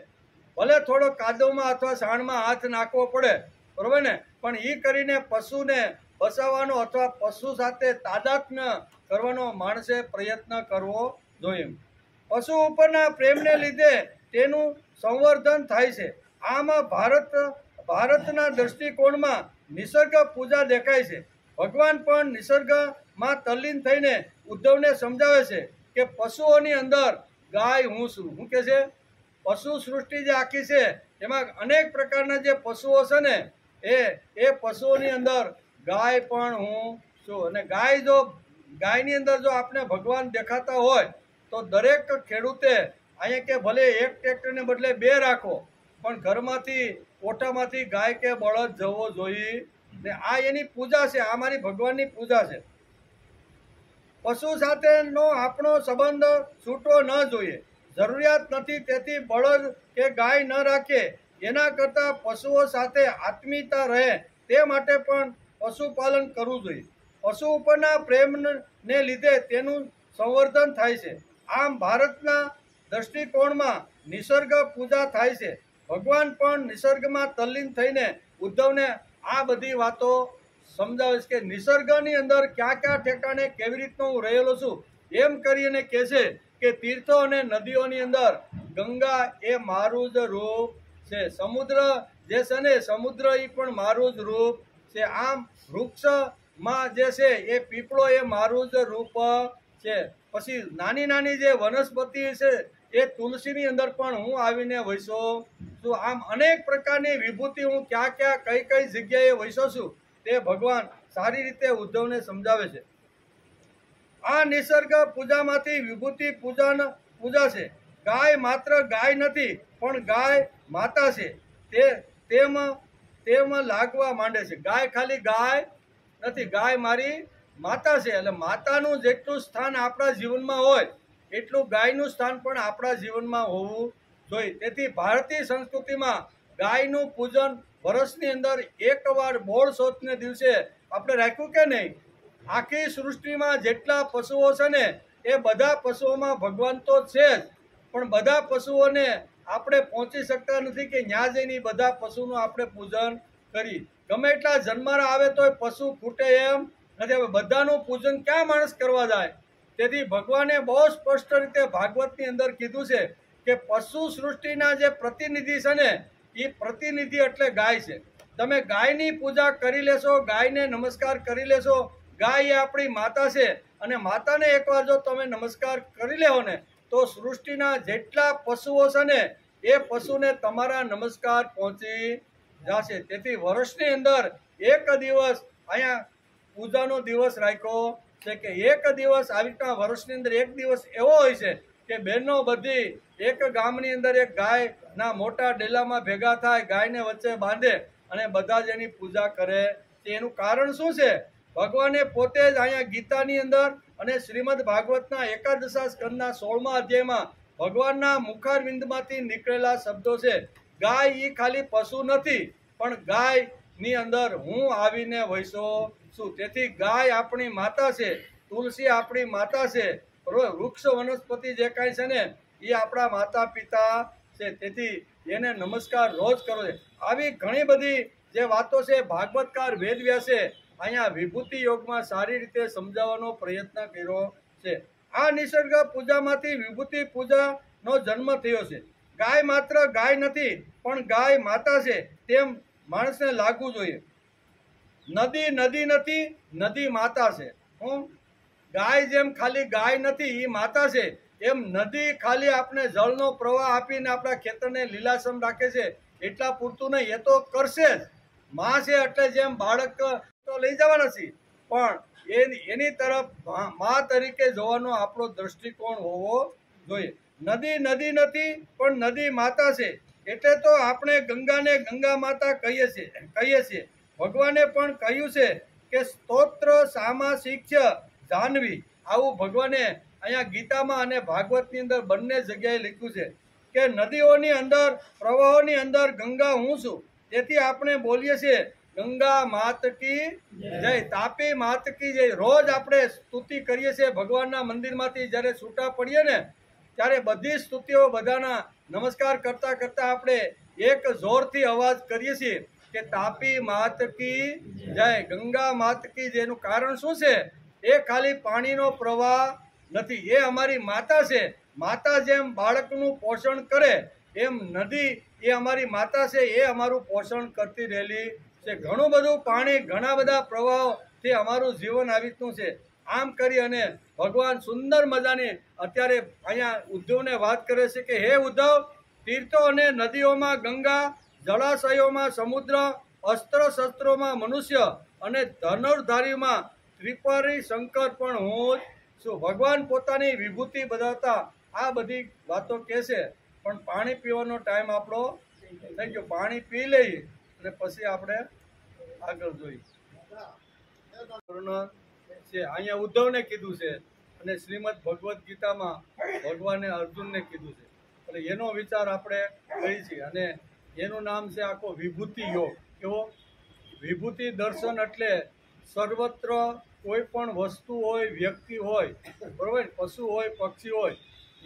ભલે થોડો કાદવમાં અથવા સાણમાં હાથ નાખવો પડે, બરોબર ને, પણ એ કરીને પશુને બચાવવાનો અથવા પશુ સાથે તાદાત્મ્ય કરવાનો માણસે પ્રયત્ન કરવો જોઈએ. પશુ ઉપરના પ્રેમને લીધે તેનું સંવર્ધન થાય છે. આમાં ભારતના દ્રષ્ટિકોણમાં નિસર્ગ પૂજા દેખાય છે. ભગવાન પણ નિસર્ગમાં તલ્લીન થઈને ઉદ્ધવને સમજાવે છે કે પશુઓની અંદર ગાય હું છું. શું કે છે? પશુ સૃષ્ટિ જે આખી છે એમાં અનેક પ્રકારના જે પશુઓ છે ને એ પશુઓની અંદર ગાય પણ હું છું. અને ગાયની અંદર જો આપણે ભગવાન દેખાતા હોય તો દરેક ખેડૂતે અહીંયા કે ભલે એક ટ્રેક્ટરને બદલે 2 રાખો, પણ ઘરમાંથી કોઠામાંથી ગાય કે બળદ જવો જોઈએ. ને આ એની પૂજા છે, આ મારી ભગવાનની પૂજા છે. પશુ સાથેનો આપણો સંબંધ છૂટવો ન જોઈએ. જરૂરિયાત નથી તેથી બળદ કે ગાય ન રાખે, એના કરતાં પશુઓ સાથે આત્મીયતા રહે તે માટે પણ પશુપાલન કરવું જોઈએ. પશુ ઉપરના પ્રેમને લીધે તેનું સંવર્ધન થાય છે. આમ ભારતના દ્રષ્ટિકોણમાં નિસર્ગ પૂજા થાય છે. ભગવાન પણ નિસર્ગમાં તલ્લીન થઈને ઉદ્ધવને આ બધી વાતો સમજાવે છે કે નિસર્ગની અંદર ક્યાં ક્યાં ઠેકાણે કેવી રીતનો હું રહેલો છું એમ કરીને કહે છે કે તીર્થો અને નદીઓની અંદર ગંગા એ મારું જ રૂપ છે. સમુદ્ર જે છે ને, સમુદ્ર એ પણ મારું જ રૂપ છે. આમ વૃક્ષમાં જે છે એ પીપળો એ મારું જ રૂપ છે. પછી નાની નાની જે વનસ્પતિ છે એ તુલસીની અંદર પણ હું આવીને વસ્યો છું. આમ અનેક પ્રકારની વિભૂતિ હું ક્યાં ક્યાં કઈ કઈ જગ્યાએ વસ્યો છું તે ભગવાન સારી રીતે ઉદ્ધવને સમજાવે છે. આ નિસર્ગ પૂજામાંથી વિભૂતિ પૂજા છે. ગાય માત્ર ગાય નથી પણ ગાય માતા છે તેમ લાગવા માંડે છે. ગાય ખાલી ગાય નથી, ગાય મારી માતા છે. એટલે માતાનું જેટલું સ્થાન આપણા જીવનમાં હોય એટલું ગાયનું સ્થાન પણ આપણા જીવનમાં હોવું જોઈએ. તેથી ભારતીય સંસ્કૃતિમાં ગાયનું પૂજન વર્ષની અંદર એકવાર બોળ ચોથને દિવસે આપણે રાખ્યું કે નહીં. આખી સૃષ્ટિમાં જેટલા પશુઓ છે ને એ બધા પશુઓમાં ભગવાન તો છે જ, પણ બધા પશુઓને આપણે પહોંચી શકતા નથી કે ન્યા જઈને બધા પશુનું આપણે પૂજન કરી. ગમે એટલા જન્મારા આવે તોય પશુ ખૂટે એમ નથી. હવે બધાનું પૂજન ક્યાં માણસ કરવા જાય? તેથી ભગવાને બહુ સ્પષ્ટ રીતે ભાગવતની અંદર કીધું છે કે પશુ સૃષ્ટિના જે પ્રતિનિધિ છે ને એ પ્રતિનિધિ એટલે ગાય છે. તમે ગાયની પૂજા કરી લેશો, ગાયને નમસ્કાર કરી લેશો, ગાય એ આપણી માતા છે અને માતાને એકવાર જો તમે નમસ્કાર કરી લેવો ને તો સૃષ્ટિના જેટલા પશુઓ છે ને એ પશુને તમારા નમસ્કાર પહોંચી જશે. તેથી વર્ષની અંદર એક દિવસ અહીંયા પૂજાનો દિવસ રાખ્યો છે કે એક દિવસ આવી રીતના વર્ષની અંદર એક દિવસ એવો હોય છે કે બહેનો બધી એક ગામની અંદર એક ગાયના મોટા ડેલામાં ભેગા થાય, ગાયને વચ્ચે બાંધે અને બધા જ એની પૂજા કરે. એનું કારણ શું છે? ભગવાને પોતે જ અહીંયા ગીતાની અંદર અને શ્રીમદ ભાગવતના એકાદશા સ્કંદના 16મા અધ્યાયમાં ભગવાનના મુખારવિંદમાંથી નીકળેલા શબ્દો છે. ગાય એ ખાલી પશુ નથી, પણ ગાયની અંદર હું આવીને વસ્યો છું. તેથી ગાય આપણી માતા છે, તુલસી આપણી માતા છે, વૃક્ષ વનસ્પતિ જે કાંઈ છે ને એ આપણા માતા પિતા છે. તેથી એને નમસ્કાર રોજ કરો છે. આવી ઘણી બધી જે વાતો છે ભાગવતકાર વેદવ્યાસે અહીંયા વિભૂતિ યોગમાં સારી રીતે સમજાવવાનો પ્રયત્ન કર્યો છે. આ નિસર્ગ પૂજામાંથી વિભૂતિ પૂજાનો જન્મ થયો છે. ગાય માત્ર ગાય નથી, પણ ગાય માતા છે તેમ માણસને લાગવું જોઈએ. નદી નદી નથી, નદી માતા છે. ગાય જેમ ખાલી ગાય નથી એ માતા છે, એમ નદી ખાલી આપણે જળનો પ્રવાહ આપીને આપણા ખેતરને લીલાછમ રાખે છે એટલા પૂરતું નહીં, એ તો કરશે જ. માં છે એટલે જેમ બાળક તો લઈ જવાના છે, પણ એની તરફ માં તરીકે જોવાનો આપણો દ્રષ્ટિકોણ હોવો જોઈએ. નદી નદી નથી, પણ નદી માતા છે. એટલે તો આપણે ગંગાને ગંગા માતા કહીએ છીએ. ભગવાને પણ કહ્યું છે કે સ્તોત્ર સામા શિક્ષ જાહ્નવી. આવું ભગવાને અહીંયા ગીતામાં અને ભાગવતની અંદર બંને જગ્યાએ લખ્યું છે કે નદીઓની અંદર, પ્રવાહોની અંદર ગંગા હું છું. તેથી આપણે બોલીએ છીએ ગંગા માત કી જય, તાપી માત કી જય. રોજ આપણે સ્તુતિ કરીએ છીએ ભગવાનના મંદિરમાંથી. જ્યારે છૂટા પડીએ ને ત્યારે બધી સ્તુતિઓ, બધાના નમસ્કાર કરતા કરતા આપણે એક જોરથી અવાજ કરીએ છીએ કે તાપી માત કી જય, ગંગા માત કી જય. એનું કારણ શું છે? એ ખાલી પાણીનો પ્રવાહ નથી, એ અમારી માતા છે. માતા જેમ બાળકનું પોષણ કરે એમ નદી એ અમારી માતા છે, એ અમારું પોષણ કરતી રહેલી છે. ઘણું બધું પાણી, ઘણા બધા પ્રવાહોથી અમારું જીવન આવી રીતનું છે. આમ કરી અને ભગવાન સુંદર મજાની અત્યારે અહીંયા ઉદ્ધવને વાત કરે છે કે હે ઉદ્ધવ, તીર્થો અને નદીઓમાં ગંગા, જળાશયોમાં સમુદ્ર, અસ્ત્ર શસ્ત્રોમાં મનુષ્ય અને ધનુર્ધારીમાં ત્રિપુરી શંકર પણ હું જ છું. ભગવાન પોતાની વિભૂતિ બતાવતા આ બધી વાતો કહે છે, પણ પાણી પીવાનો ટાઈમ આપણો થઈ ગયો. પાણી પી લઈએ અને પછી આપણે આગળ જોઈએ. છે અહીંયા ઉદ્ધવને કીધું છે અને શ્રીમદ ભગવદ્ ગીતામાં ભગવાને અર્જુનને કીધું છે. એટલે એનો વિચાર આપણે કરી છીએ અને એનું નામ છે આખો વિભૂતિ યોગ. કેવો? વિભૂતિ દર્શન એટલે સર્વત્ર કોઈ પણ વસ્તુ હોય, વ્યક્તિ હોય, બરોબર, પશુ હોય, પક્ષી હોય,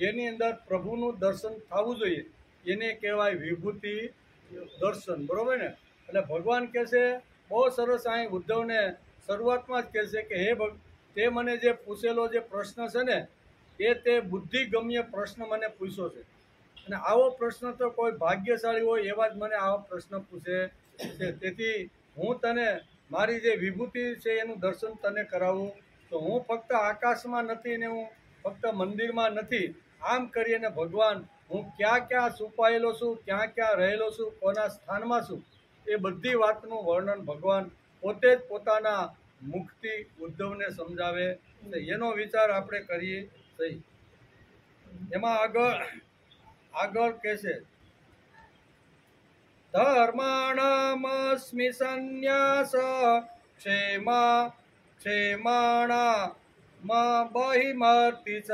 એની અંદર પ્રભુનું દર્શન થવું જોઈએ. એને કહેવાય વિભૂતિ દર્શન, બરોબર ને? એટલે ભગવાન કહે છે, બહુ સરસ અહીં ઉદ્ધવને શરૂઆતમાં જ કહે છે કે હે તે મને જે પૂછેલો જે પ્રશ્ન છે ને તે બુદ્ધિગમ્ય પ્રશ્ન મને પૂછ્યો છે. અને આવો પ્રશ્ન તો કોઈ ભાગ્યશાળી હોય એવા જ મને આવો પ્રશ્ન પૂછે છે. તેથી હું તને મારી જે વિભૂતિ છે એનું દર્શન તને કરાવું. તો હું ફક્ત આકાશમાં નથી ને હું ફક્ત મંદિરમાં નથી. આમ કરીને ભગવાન હું ક્યાં ક્યાં છુપાયેલો છું, ક્યાં ક્યાં રહેલો છું, કોના સ્થાનમાં છું, એ બધી વાતનું વર્ણન ભગવાન પોતે જ પોતાના મુખથી ઉદ્ધવને સમજાવે. એનો વિચાર આપણે કરીએ સહી. એમાં આગળ કહે છે ધર્માણમસ્મિ સંન્યાસ ક્ષેમાણા બહિમર્તિ ચ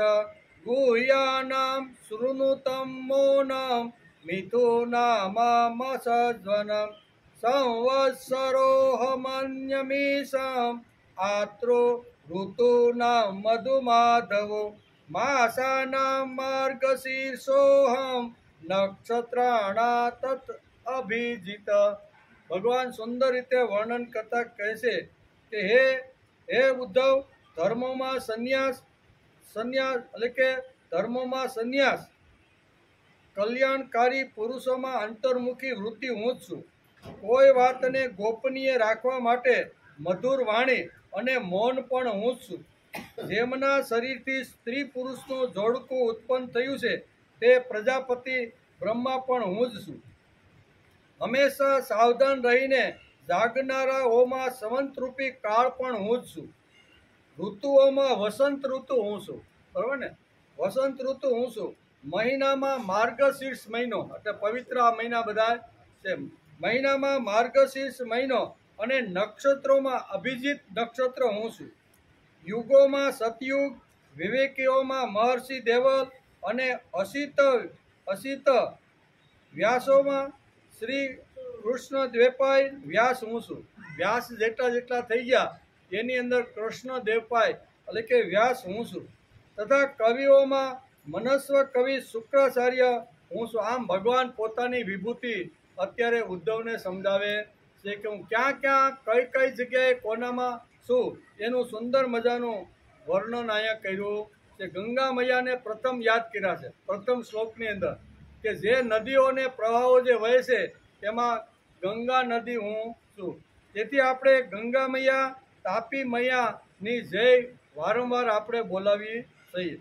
ગુહ્યાનામ શૃણુતમ મૌનમ મિથુનામસજ્વનમ સંવત્સરોહમન્યમીશમ આત્રો ઋતુનામ મધુમાધવો માસાનામ માર્ગશીર્ષોહમ નક્ષત્રાણા તત અભિજીત. ભગવાન સુંદર રીતે વર્ણન કરતા કહે છે કે હે ઉદ્ધવ, ધર્મોમાં સંન્યાસ એટલે કે ધર્મોમાં સંન્યાસ, કલ્યાણકારી પુરુષોમાં અંતર્મુખી વૃત્તિ હું જ છું. કોઈ વાતને ગોપનીય રાખવા માટે મધુર વાણી અને મૌન પણ હું જ છું. જેમના શરીરથી સ્ત્રી પુરુષનું જોડકું ઉત્પન્ન થયું છે તે પ્રજાપતિ બ્રહ્મા પણ હું જ છું. હંમેશા સાવધાન રહીને જાગનારાઓમાં સંવંતરૂપી કાળ પણ હું જ છું. ઋતુઓમાં વસંત ઋતુ હું છું. બરાબર ને? વસંત ઋતુ હું છું. મહિનામાં માર્ગશીર્ષ મહિનો, એટલે પવિત્ર આ મહિના બધા છે. મહિનામાં માર્ગશીર્ષ મહિનો અને નક્ષત્રોમાં અભિજીત નક્ષત્ર હું છું. યુગોમાં સતયુગ, વિવેકીઓમાં મહર્ષિ દેવલ અને અસિત વ્યાસોમાં શ્રી કૃષ્ણ દ્વેપાય વ્યાસ હું છું. વ્યાસ જેટલા જેટલા થઈ ગયા એની અંદર કૃષ્ણ દેવપાય એટલે કે વ્યાસ હું છું. તથા કવિઓમાં મનસ્વ કવિ શુક્રાચાર્ય હું છું. આમ ભગવાન પોતાની વિભૂતિ અત્યારે ઉદ્ધવને સમજાવે છે કે હું ક્યાં ક્યાં કઈ કઈ જગ્યાએ કોનામાં છું એનું સુંદર મજાનું વર્ણન અહીંયા કર્યું છે. ગંગા મૈયાને પ્રથમ યાદ કર્યા છે પ્રથમ શ્લોકની અંદર, કે જે નદીઓ અને પ્રવાહો જે વહે છે એમાં ગંગા નદી હું છું. તેથી આપણે ગંગા મૈયા, તાપી મૈયાની જય વારંવાર આપણે બોલાવી છીએ.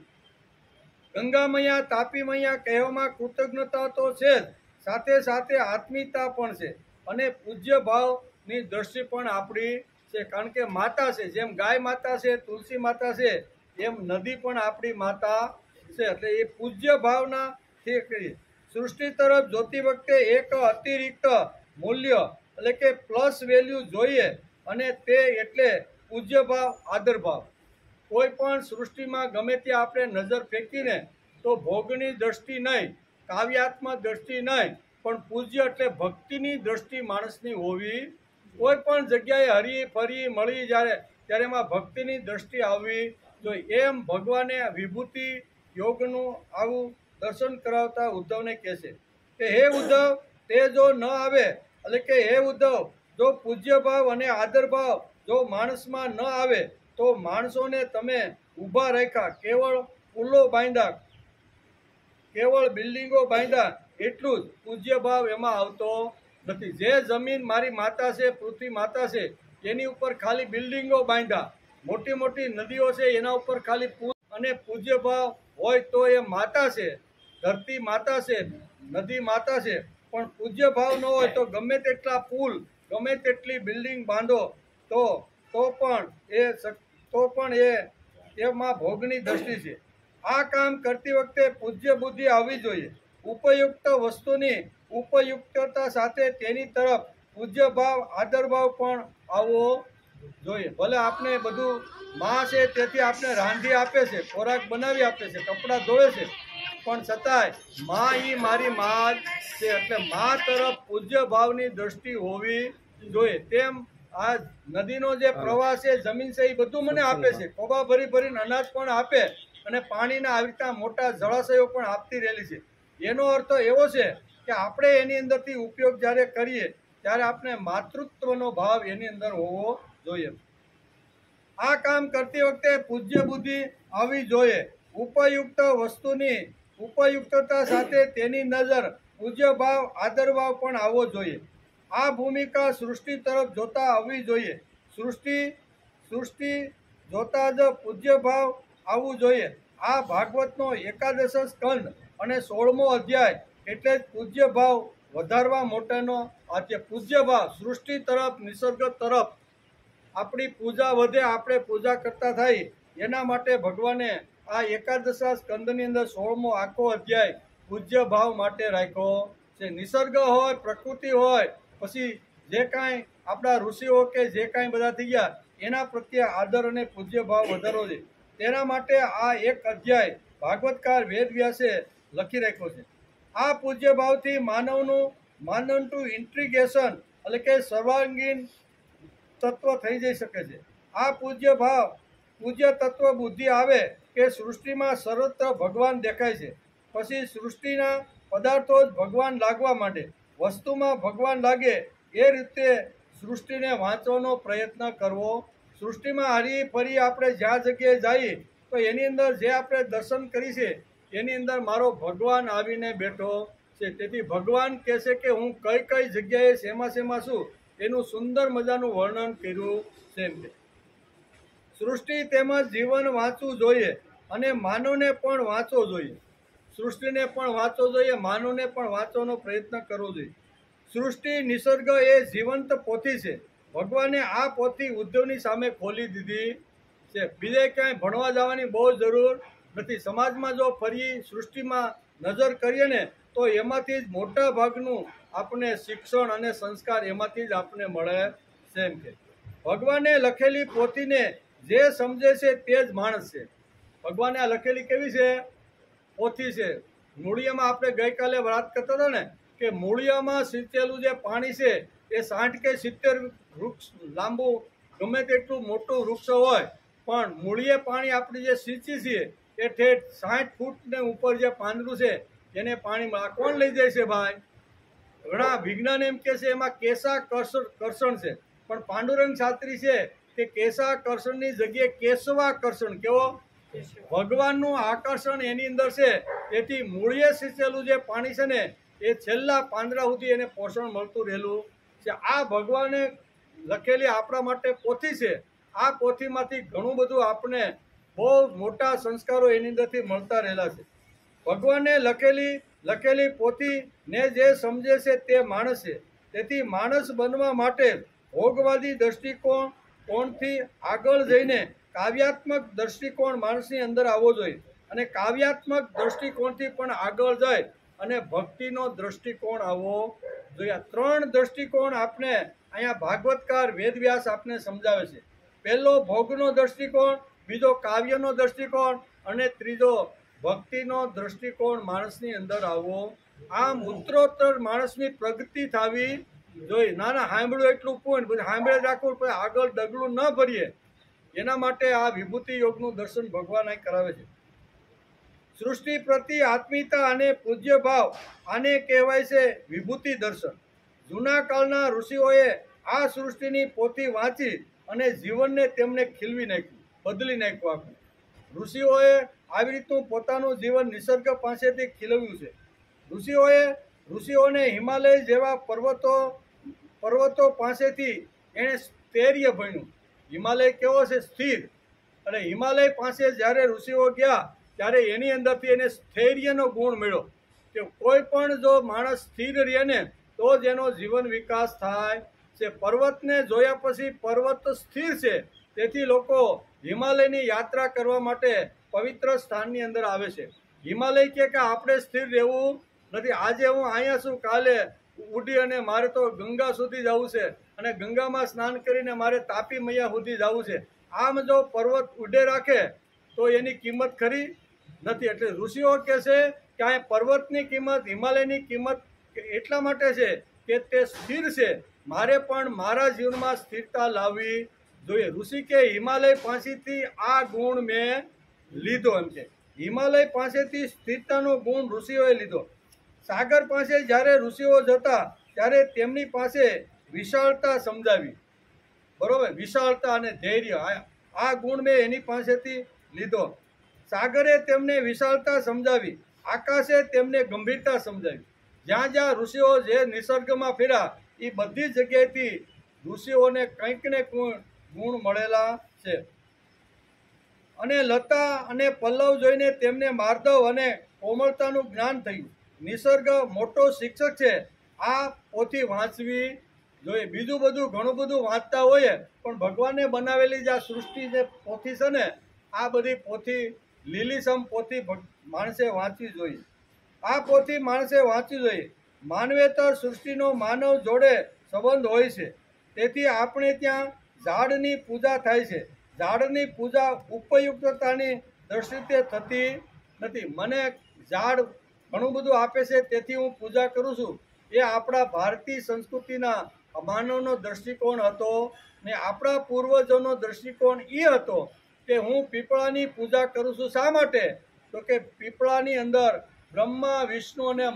ગંગા મૈયા, તાપી મૈયા કહેવામાં કૃતજ્ઞતા તો છે જ, સાથે સાથે આત્મીયતા પણ છે અને પૂજ્ય ભાવની દ્રષ્ટિ પણ આપણી છે. કારણ કે માતા છે, જેમ ગાય માતા છે, તુલસી માતા છે, એમ નદી પણ આપણી માતા છે. એટલે એ પૂજ્ય ભાવનાથી કરી સૃષ્ટિ તરફ જોતી વખતે એક અતિરિક્ત મૂલ્ય એટલે કે પ્લસ વેલ્યુ જોઈએ, અને તે એટલે પૂજ્ય ભાવ, આદર ભાવ. કોઈ પણ સૃષ્ટિમાં ગમે ત્યાં આપણે નજર ફેંકીને તો ભોગની દ્રષ્ટિ નહીં, કાવ્યાત્મક દ્રષ્ટિ નહીં, પણ પૂજ્ય એટલે ભક્તિની દ્રષ્ટિ માણસની હોવી. કોઈ પણ જગ્યાએ હરી ફરી મળી ત્યારે એમાં ભક્તિની દ્રષ્ટિ આવવી જોઈએ. એમ ભગવાને વિભૂતિ યોગનું આવું દર્શન કરાવતા ઉદ્ધવને કહે છે કે હે ઉદ્ધવ, તે જો ન આવે એટલે કે હે ઉદ્ધવ, જો પૂજ્ય ભાવ અને આદર ભાવ જો માણસમાં ન આવે તો માણસોને તમે ઊભા રાખ્યા, કેવળ પુલો બાંધ્યા, કેવળ બિલ્ડિંગો બાંધ્યા, એટલું જ પૂજ્ય ભાવ એમાં આવતો નથી. જે જમીન મારી માતા છે, પૃથ્વી માતા છે, એની ઉપર ખાલી બિલ્ડિંગો બાંધ્યા, મોટી મોટી નદીઓ છે એના ઉપર ખાલી પુલ અને પૂજ્ય ભાવ હોય તો એ માતા છે, ધરતી માતા છે, નદી માતા છે. પણ પૂજ્ય ભાવ ન હોય તો ગમે તેટલા પુલ, ગમે તેટલી બિલ્ડિંગ બાંધો તો પણ એમાં ભોગની દ્રષ્ટિ છે. આ કામ કરતી વખતે પૂજ્ય બુદ્ધિ આવવી જોઈએ. ઉપયુક્ત વસ્તુની ઉપયુક્તતા સાથે તેની તરફ પૂજ્ય ભાવ, આદર ભાવ પણ આવવો જોઈએ. ભલે આપણે બધું માં છે તેથી આપણે રાંધી આપે છે, ખોરાક બનાવી આપે છે, કપડાં ધોવે છે, પણ છતાંય માં ઈ મારી માં જ છે. એટલે માં તરફ પૂજ્ય ભાવની દ્રષ્ટિ હોવી જોઈએ. તેમ આ નદીનો જે પ્રવાહ છે, જમીન છે, એ બધું મને આપે છે. કોબા ભરી ભરીને અનાજ પણ આપે અને પાણીના આવી રીતના મોટા જળાશયો પણ આપતી રહેલી છે. એનો અર્થ એવો છે કે આપણે એની અંદરથી ઉપયોગ જ્યારે કરીએ ત્યારે આપણે માતૃત્વનો ભાવ એની અંદર હોવો જોઈએ. આ કામ કરતી વખતે પૂજ્ય બુદ્ધિ આવવી જોઈએ. ઉપયુક્ત વસ્તુની ઉપયુક્તતા સાથે તેની નજર પૂજ્ય ભાવ, આદર ભાવ પણ આવવો જોઈએ. આ ભૂમિકા સૃષ્ટિ તરફ જોતા આવવી જોઈએ. સૃષ્ટિ જોતા જ પૂજ્ય ભાવ આવવું જોઈએ. આ ભાગવતનો 11 સ્કંદ અને 16મો અધ્યાય એટલે જ પૂજ્ય ભાવ વધારવા માટેનો આ પૂજ્ય ભાવ સૃષ્ટિ તરફ, નિસર્ગ તરફ આપણી પૂજા વધે, આપણે પૂજા કરતા થાય એના માટે ભગવાને આ 11 સ્કંદની અંદર 16મો આખો અધ્યાય પૂજ્ય ભાવ માટે રાખ્યો છે. નિસર્ગ હોય, પ્રકૃતિ હોય, પછી જે કાંઈ આપણા ઋષિઓ કે જે કાંઈ બધા થઈ ગયા એના પ્રત્યે આદર અને પૂજ્ય ભાવ વધારવો છે. તેના માટે આ એક અધ્યાય ભાગવતકાર વેદવ્યાસે લખી રાખ્યો છે. આ પૂજ્ય ભાવથી માનવનું ટુ ઇન્ટ્રીગેશન એટલે કે સર્વાંગીણ તત્વ થઈ જઈ શકે છે. આ પૂજ્ય તત્વ બુદ્ધિ આવે કે સૃષ્ટિમાં સર્વત્ર ભગવાન દેખાય છે. પછી સૃષ્ટિના પદાર્થો જ ભગવાન લાગવા માંડે. વસ્તુમાં ભગવાન લાગે એ રીતે સૃષ્ટિને વાંચવાનો પ્રયત્ન કરવો. સૃષ્ટિમાં હરી ફરી આપણે જ્યાં જગ્યાએ જઈએ તો એની અંદર જે આપણે દર્શન કરી છે એની અંદર મારો ભગવાન આવીને બેઠો છે. તેથી ભગવાન કહે છે કે હું કઈ કઈ જગ્યાએ શેમાં છું એનું સુંદર મજાનું વર્ણન કર્યું છે. સૃષ્ટિ તેમજ જીવન વાંચવું જોઈએ અને માનવને પણ વાંચવો જોઈએ. સૃષ્ટિને પણ વાંચવો જોઈએ, માનવને પણ વાંચવાનો પ્રયત્ન કરવો જોઈએ. સૃષ્ટિ નિસર્ગ એ જીવંત પોથી છે. ભગવાને આ પોથી ઉદ્ધવની સામે ખોલી દીધી છે. બીજે ક્યાંય ભણવા જવાની બહુ જરૂર નથી. સમાજમાં જો ફરી સૃષ્ટિમાં નજર કરીએ ને તો એમાંથી જ મોટા ભાગનું આપણને શિક્ષણ અને સંસ્કાર એમાંથી જ આપણને મળે છે. એમ કે ભગવાને લખેલી પોથીને જે સમજે છે તે જ માણસ છે. ભગવાને આ લખેલી કેવી છે? પોથી છે. મૂળિયામાં આપણે ગઈકાલે વાત કરતા હતા ને કે મૂળિયામાં સિંચેલું જે પાણી છે એ 60 કે 70 વૃક્ષ લાંબુ ગમે તેટલું મોટું વૃક્ષ હોય પણ મૂળિયે પાણી આપણે જે સિંચી છીએ એ ઠેઠ 60 ફૂટને ઉપર જે પાંદડું છે એને પાણીમાં કોણ લઈ જાય છે ભાઈ? ઘણા વિજ્ઞાન એમ કે છે એમાં કેશાકર્ષણ છે, પણ પાંડુરંગ શાસ્ત્રી છે કે કેશાકર્ષણની જગ્યાએ કેશવાકર્ષણ. કેવો? ભગવાનનું આકર્ષણ એની અંદર છે. તેથી મૂળિયે સિંચેલું જે પાણી છે ને એ છેલ્લા પાંદડા સુધી એને પોષણ મળતું રહેલું છે. આ ભગવાને લખેલી આપણા માટે પોથી છે. આ પોથીમાંથી ઘણું બધું આપણે બહુ મોટા સંસ્કારો એની અંદરથી મળતા રહેલા છે. ભગવાને લખેલી પોથીને જે સમજે છે તે માણસ છે. તેથી માણસ બનવા માટે ભોગવાદી દૃષ્ટિકોણથી આગળ જઈને કાવ્યાત્મક દૃષ્ટિકોણ માણસની અંદર આવવો જોઈએ અને કાવ્યાત્મક દૃષ્ટિકોણથી પણ આગળ જાય અને ભક્તિનો દૃષ્ટિકોણ આવવો જોઈએ. 3 દૃષ્ટિકોણ આપણે અહીંયા ભાગવતકાર વેદવ્યાસ આપને સમજાવે છે. પહેલો ભોગનો દૃષ્ટિકોણ, બીજો કાવ્યનો દૃષ્ટિકોણ અને ત્રીજો ભક્તિનો દૃષ્ટિકોણ માણસની અંદર આવવો. આમ ઉત્તરોત્તર માણસની પ્રગતિ થવી જોઈએ. નાના સાંભળ્યું એટલું પૂર્ણ, પછી સાંભળે રાખવું, પછી આગળ ડગલું ન ભરીએ. એના માટે આ વિભૂતિ યોગનું દર્શન ભગવાન અહીં કરાવે છે. સૃષ્ટિ પ્રત્યે આત્મીયતા અને પૂજ્ય ભાવ, આને કહેવાય છે વિભૂતિ દર્શન. જૂના કાળના ઋષિઓએ આ સૃષ્ટિની પોથી વાંચી અને જીવનને તેમને ખીલવી નાખ્યું, બદલી નાખ્યું. આખું ઋષિઓએ આવી રીતનું પોતાનું જીવન નિસર્ગ પાસેથી ખીલવ્યું છે. ઋષિઓને હિમાલય જેવા પર્વતો પાસેથી એણે સ્થૈર્ય ભણ્યું. હિમાલય કેવો છે? સ્થિર. અને હિમાલય પાસે જ્યારે ઋષિઓ ગયા ત્યારે એની અંદરથી એને સ્થૈર્યનો ગુણ મળ્યો કે કોઈ પણ જો માણસ સ્થિર રહે ને તો જ એનો જીવન વિકાસ થાય છે. પર્વતને જોયા પછી પર્વત સ્થિર છે. તેથી લોકો હિમાલયની યાત્રા કરવા માટે પવિત્ર સ્થાનની અંદર આવે છે. હિમાલય કે આપણે સ્થિર રહેવું નથી. આજે હું અહીંયા છું, કાલે ઉડી અને મારે તો ગંગા સુધી જવું છે અને ગંગામાં સ્નાન કરીને મારે તાપી મૈયા સુધી જવું છે. આમ જો પર્વત ઉડે રાખે તો એની કિંમત ખરી નથી. એટલે ઋષિઓ કહે છે કે આ પર્વતની કિંમત, હિમાલયની કિંમત એટલા માટે છે કે તે સ્થિર છે. મારે પણ મારા જીવનમાં સ્થિરતા લાવવી જોઈએ. ઋષિ કે હિમાલય પાસેથી આ ગુણ મેં લીધો. એમ છે હિમાલય પાસેથી સ્થિરતાનો ગુણ ઋષિઓએ લીધો. સાગર પાસે જ્યારે ઋષિઓ જતા ત્યારે તેમની પાસે વિશાળતા સમજાવી. બરોબર? વિશાળતા અને ધૈર્ય, આ ગુણ મેં એની પાસેથી લીધો. સાગરે તેમને વિશાળતા સમજાવી, આકાશે તેમને ગંભીરતા સમજાવી. જ્યાં જ્યાં ઋષિઓ જે નિસર્ગમાં ફેર્યા એ બધી જગ્યાએથી ઋષિઓને કંઈક ને ગુણ મળેલા છે. અને લતા અને પલ્લવ જોઈને તેમને માર્દવ અને કોમળતાનું જ્ઞાન થયું. નિસર્ગ મોટો શિક્ષક છે. આ પોથી વાંચવી જોઈએ. બીજું બધું ઘણું બધું વાંચતા હોઈએ પણ ભગવાને બનાવેલી જે આ સૃષ્ટિ જે પોથી છે ને, આ બધી પોથી લીલીછમ પોથી માણસે વાંચવી જોઈએ. આ પોથી માણસે વાંચવી જોઈએ. માનવેતર સૃષ્ટિનો માનવ જોડે સંબંધ હોય છે. તેથી આપણે ત્યાં ઝાડની પૂજા થાય છે. ઝાડની પૂજા ઉપયુક્તતાની દ્રષ્ટિએ થતી નથી. મને ઝાડ ઘણું બધું આપે છે તેથી હું પૂજા કરું છું. એ આપણા ભારતીય સંસ્કૃતિના માનવનો દૃષ્ટિકોણ હતો ને આપણા પૂર્વજોનો દૃષ્ટિકોણ એ હતો કે હું પીપળાની પૂજા કરું છું. શા માટે? તો કે પીપળાની અંદર બ્રહ્મા, વિષ્ણુ અને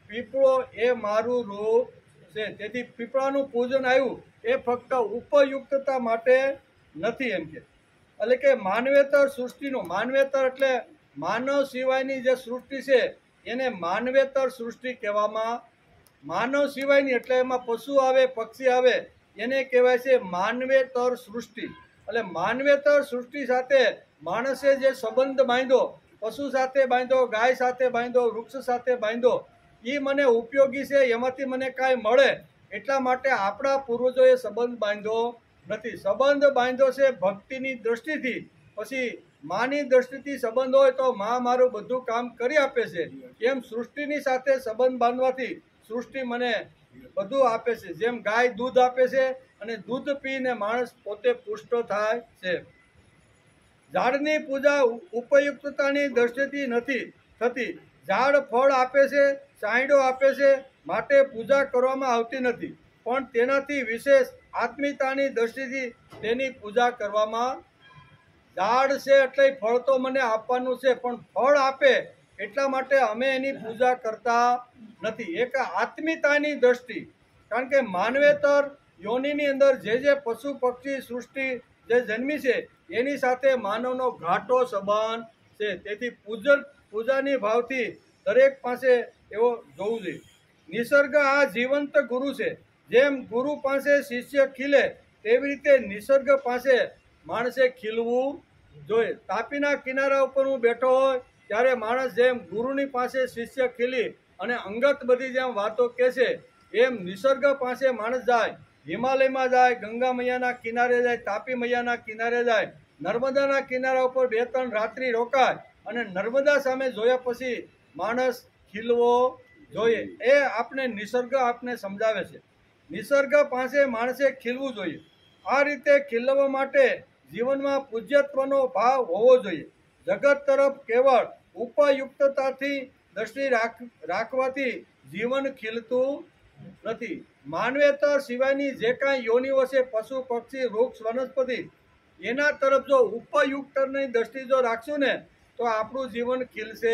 પીપળો એ મારું રૂપ છે. તેથી પીપળાનું પૂજન આવ્યું એ ફક્ત ઉપયુક્તતા માટે નથી. એમ કે એટલે કે માનવેતર સૃષ્ટિનું, માનવેતર એટલે માનવ સિવાયની જે સૃષ્ટિ છે એને માનવેતર સૃષ્ટિ કહેવામાં. માનવ સિવાયની એટલે એમાં પશુ આવે, પક્ષી આવે, એને કહેવાય છે માનવેતર સૃષ્ટિ. એટલે માનવેતર સૃષ્ટિ સાથે માણસે જે સંબંધ બાંધ્યો, પશુ સાથે બાંધ્યો, ગાય સાથે બાંધ્યો, વૃક્ષ સાથે બાંધ્યો, એ મને ઉપયોગી છે, એમાંથી મને કાંઈ મળે એટલા માટે આપણા પૂર્વજોએ સંબંધ બાંધ્યો નથી. સંબંધ બાંધ્યો છે ભક્તિની દ્રષ્ટિથી. પછી માની દ્રષ્ટિથી સંબંધ હોય તો માં મારું બધું કામ કરી આપે છે. એમ સૃષ્ટિની સાથે સંબંધ બાંધવાથી સૃષ્ટિ મને બધું આપે છે. જેમ ગાય દૂધ આપે છે અને દૂધ પીને માણસ પોતે પુષ્ટ થાય છે. ઝાડની પૂજા ઉપયુક્તતાની દ્રષ્ટિથી નથી થતી. ઝાડ ફળ આપે છે, છાંયડો આપે છે, માટે પૂજા કરવામાં આવતી નથી. પણ તેનાથી વિશેષ આત્મીયતાની દ્રષ્ટિથી તેની પૂજા કરવામાં. ઝાડ છે એટલે ફળ તો મને આપવાનું છે, પણ ફળ આપે એટલા માટે અમે એની પૂજા કરતા નથી. એક આત્મીયતાની દ્રષ્ટિ. કારણ કે માનવેતર યોનિની અંદર જે પશુ પક્ષી સૃષ્ટિ જે જન્મી છે એની સાથે માનવનો ઘાટો સંબંધ છે. તેથી પૂજાની ભાવથી દરેક પાસે એવો જોવું જોઈએ. નિસર્ગ આ જીવંત ગુરુ છે. જેમ ગુરુ પાસે શિષ્ય ખીલે તેવી રીતે નિસર્ગ પાસે માણસે ખીલવું જોઈએ. તાપીના કિનારા ઉપર હું બેઠો હોય ત્યારે માણસ જેમ ગુરુની પાસે શિષ્ય ખીલી અને અંગત બધી જેમ વાતો કહે છે, એમ નિસર્ગ પાસે માણસ જાય. હિમાલયમાં જાય, ગંગા મૈયાના કિનારે જાય, તાપી મૈયાના કિનારે જાય, નર્મદાના કિનારા ઉપર 2-3 રાત્રિ રોકાય અને નર્મદા સામે જોયા પછી માણસ ખીલવો જોઈએ. એ આપણે નિસર્ગ આપને સમજાવે છે. નિસર્ગ પાસે માણસે ખીલવું જોઈએ. આ રીતે ખીલવા માટે જીવનમાં પૂજ્યત્વનો ભાવ હોવો જોઈએ. જગત તરફ કેવળ ઉપયુક્તતાથી દ્રષ્ટિ રાખવાથી જીવન ખીલતું નથી. માનવેતર સિવાયની જે કાંઈ યોનિઓ છે, પશુ પક્ષી વૃક્ષ વનસ્પતિ, એના તરફ જો ઉપયુક્તની દ્રષ્ટિ જો રાખશું ને તો આપણું જીવન ખીલશે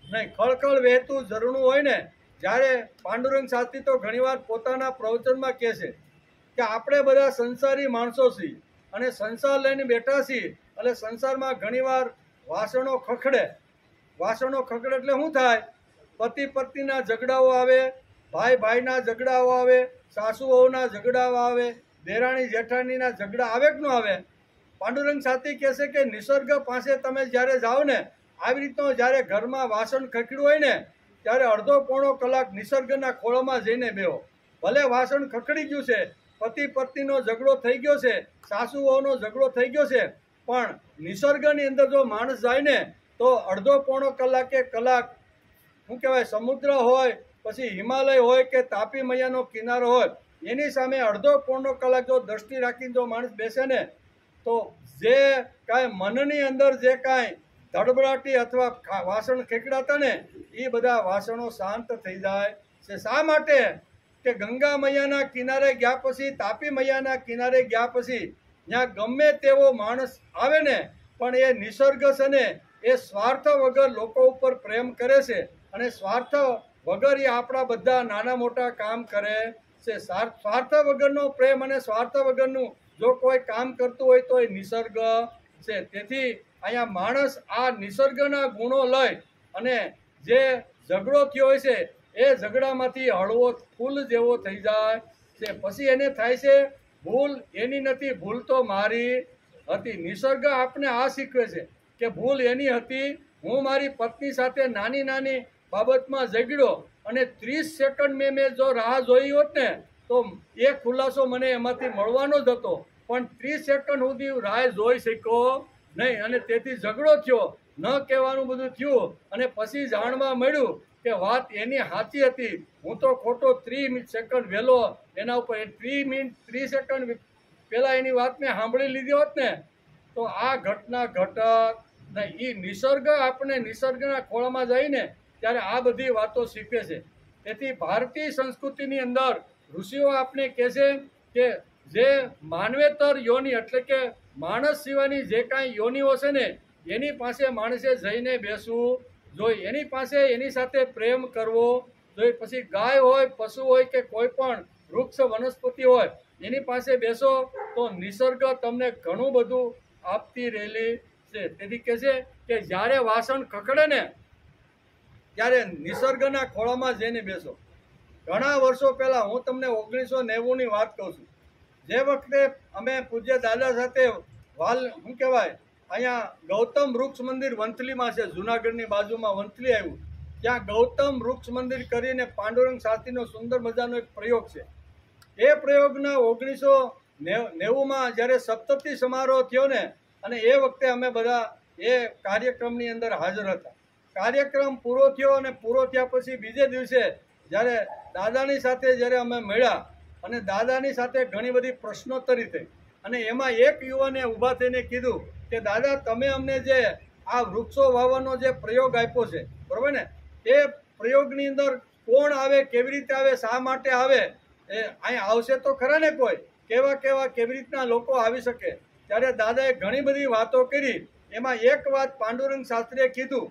નહીં. ખળખળ વહેતું ઝરણું હોય ને, જ્યારે પાંડુરંગ શાસ્ત્રી તો ઘણીવાર પોતાના પ્રવચનમાં કહે છે કે આપણે બધા સંસારી માણસો છીએ અને સંસાર લઈને બેઠા છીએ. એટલે સંસારમાં ઘણીવાર વાસણો ખખડે. વાસણો ખખડે એટલે શું થાય? પતિ પત્નીના ઝઘડાઓ આવે, ભાઈ ભાઈના ઝઘડાઓ આવે, સાસુ વહુના ઝઘડાઓ આવે, દેરાણી જેઠાણીના ઝઘડા આવે કે ન આવે? પાંડુરંગ શાસ્ત્રી કહે છે કે નિસર્ગ પાસે તમે જ્યારે જાઓ ને, આવી રીતનો જ્યારે ઘરમાં વાસણ ખખડ્યું હોય ને ત્યારે અડધો પોણો કલાક નિસર્ગના ખોળામાં જઈને બેહો. ભલે વાસણ ખખડી ગયું છે, પતિ પત્નીનો ઝઘડો થઈ ગયો છે, સાસુ વહુનો ઝઘડો થઈ ગયો છે, પણ નિસર્ગની અંદર જો માણસ જાય ને તો અડધો પોણો કલાક કે કલાક, શું કહેવાય, સમુદ્ર હોય, પછી હિમાલય હોય કે તાપી મૈયાનો કિનારો હોય, એની સામે અડધો પોણો કલાક જો દ્રષ્ટિ રાખીને જો માણસ બેસે ને તો જે કાંઈ મનની અંદર જે કાંઈ ધડબડાટી અથવા વાસણ ખેકડાતા ને એ બધા વાસણો શાંત થઈ જાય છે. શા માટે? કે ગંગા મૈયાના કિનારે ગયા પછી, તાપી મૈયાના કિનારે ગયા પછી ત્યાં ગમે તેવો માણસ આવે ને પણ એ નિસર્ગ છે ને એ સ્વાર્થ વગર લોકો ઉપર પ્રેમ કરે છે અને સ્વાર્થ વગર એ આપણા બધા નાના મોટા કામ કરે છે. સ્વાર્થ વગરનો પ્રેમ અને સ્વાર્થ વગરનું જો કોઈ કામ કરતું હોય તો એ નિસર્ગ છે. તેથી અહીંયા માણસ આ નિસર્ગના ગુણો લઈ અને જે ઝઘડો થયો હોય છે એ ઝઘડામાંથી હળવો ફૂલ જેવો થઈ જાય છે. પછી એને થાય છે ભૂલ એની નથી, ભૂલ તો મારી હતી. નિસર્ગ આપણે આ શીખવે છે કે ભૂલ એની હતી. હું મારી પત્ની સાથે નાની નાની બાબતમાં ઝઘડ્યો અને 30 સેકન્ડ મેં જો રાહ જોઈ હોત ને તો એ ખુલાસો મને એમાંથી મળવાનો જ હતો, પણ 30 સેકન્ડ સુધી રાહ જોઈ શક્યો નહીં અને તેથી ઝઘડો થયો. ન કહેવાનું બધું થયું અને પછી જાણવા મળ્યું કે વાત એની સાચી હતી. હું તો ખોટો 30 સેકન્ડ વહેલો એના ઉપર 30 સેકન્ડ પહેલાં એની વાત મેં સાંભળી લીધી હોત ને તો આ ઘટના ઘટત નહીં. એ નિસર્ગ આપણે નિસર્ગના ખોળામાં જઈને ત્યારે આ બધી વાતો શીખે છે. તેથી ભારતીય સંસ્કૃતિની અંદર ઋષિઓ આપણે કહે છે કે જે માનવેતર યોનિ એટલે કે માણસ સિવાયની જે કાંઈ યોનિઓ છે ને એની પાસે માણસે જઈને બેસવું જોઈએ. એની પાસે એની સાથે પ્રેમ કરવો જોઈએ. પછી ગાય હોય, પશુ હોય કે કોઈ પણ વૃક્ષ વનસ્પતિ હોય એની પાસે બેસો તો નિસર્ગ તમને ઘણું બધું આપતી રહેલી છે. તેથી કહે છે કે જ્યારે વાસણ ખખડે ને ત્યારે નિસર્ગના ખોળામાં જઈને બેસો. ઘણા વર્ષો પહેલાં હું તમને 1990ની વાત કહું છું. જે વખતે અમે પૂજ્ય દાદા સાથે શું કહેવાય, અહીંયા ગૌતમ વૃક્ષ મંદિર વંથલીમાં છે, જુનાગઢની બાજુમાં વંથલી આવ્યું, ત્યાં ગૌતમ વૃક્ષ મંદિર કરીને પાંડુરંગ શાસ્ત્રીનો સુંદર મજાનો એક પ્રયોગ છે. એ પ્રયોગના 1990માં જ્યારે સપ્તતિ સમારોહ થયો ને, અને એ વખતે અમે બધા એ કાર્યક્રમની અંદર હાજર હતા. કાર્યક્રમ પૂરો થયો અને પૂરો થયા પછી બીજે દિવસે જ્યારે દાદાની સાથે જ્યારે અમે મળ્યા અને દાદાની સાથે ઘણી બધી પ્રશ્નોત્તરી થઈ, અને એમાં એક યુવાને ઊભા થઈને કીધું કે દાદા, તમે અમને જે આ વૃક્ષો વાવવાનો જે પ્રયોગ આપ્યો છે, બરાબર ને, એ પ્રયોગની અંદર કોણ આવે, કેવી રીતે આવે, શા માટે આવે, એ અહીં આવશે તો ખરા ને, કોઈ કેવી રીતના લોકો આવી શકે. ત્યારે દાદાએ ઘણી બધી વાતો કરી. એમાં એક વાત પાંડુરંગ શાસ્ત્રીએ કીધું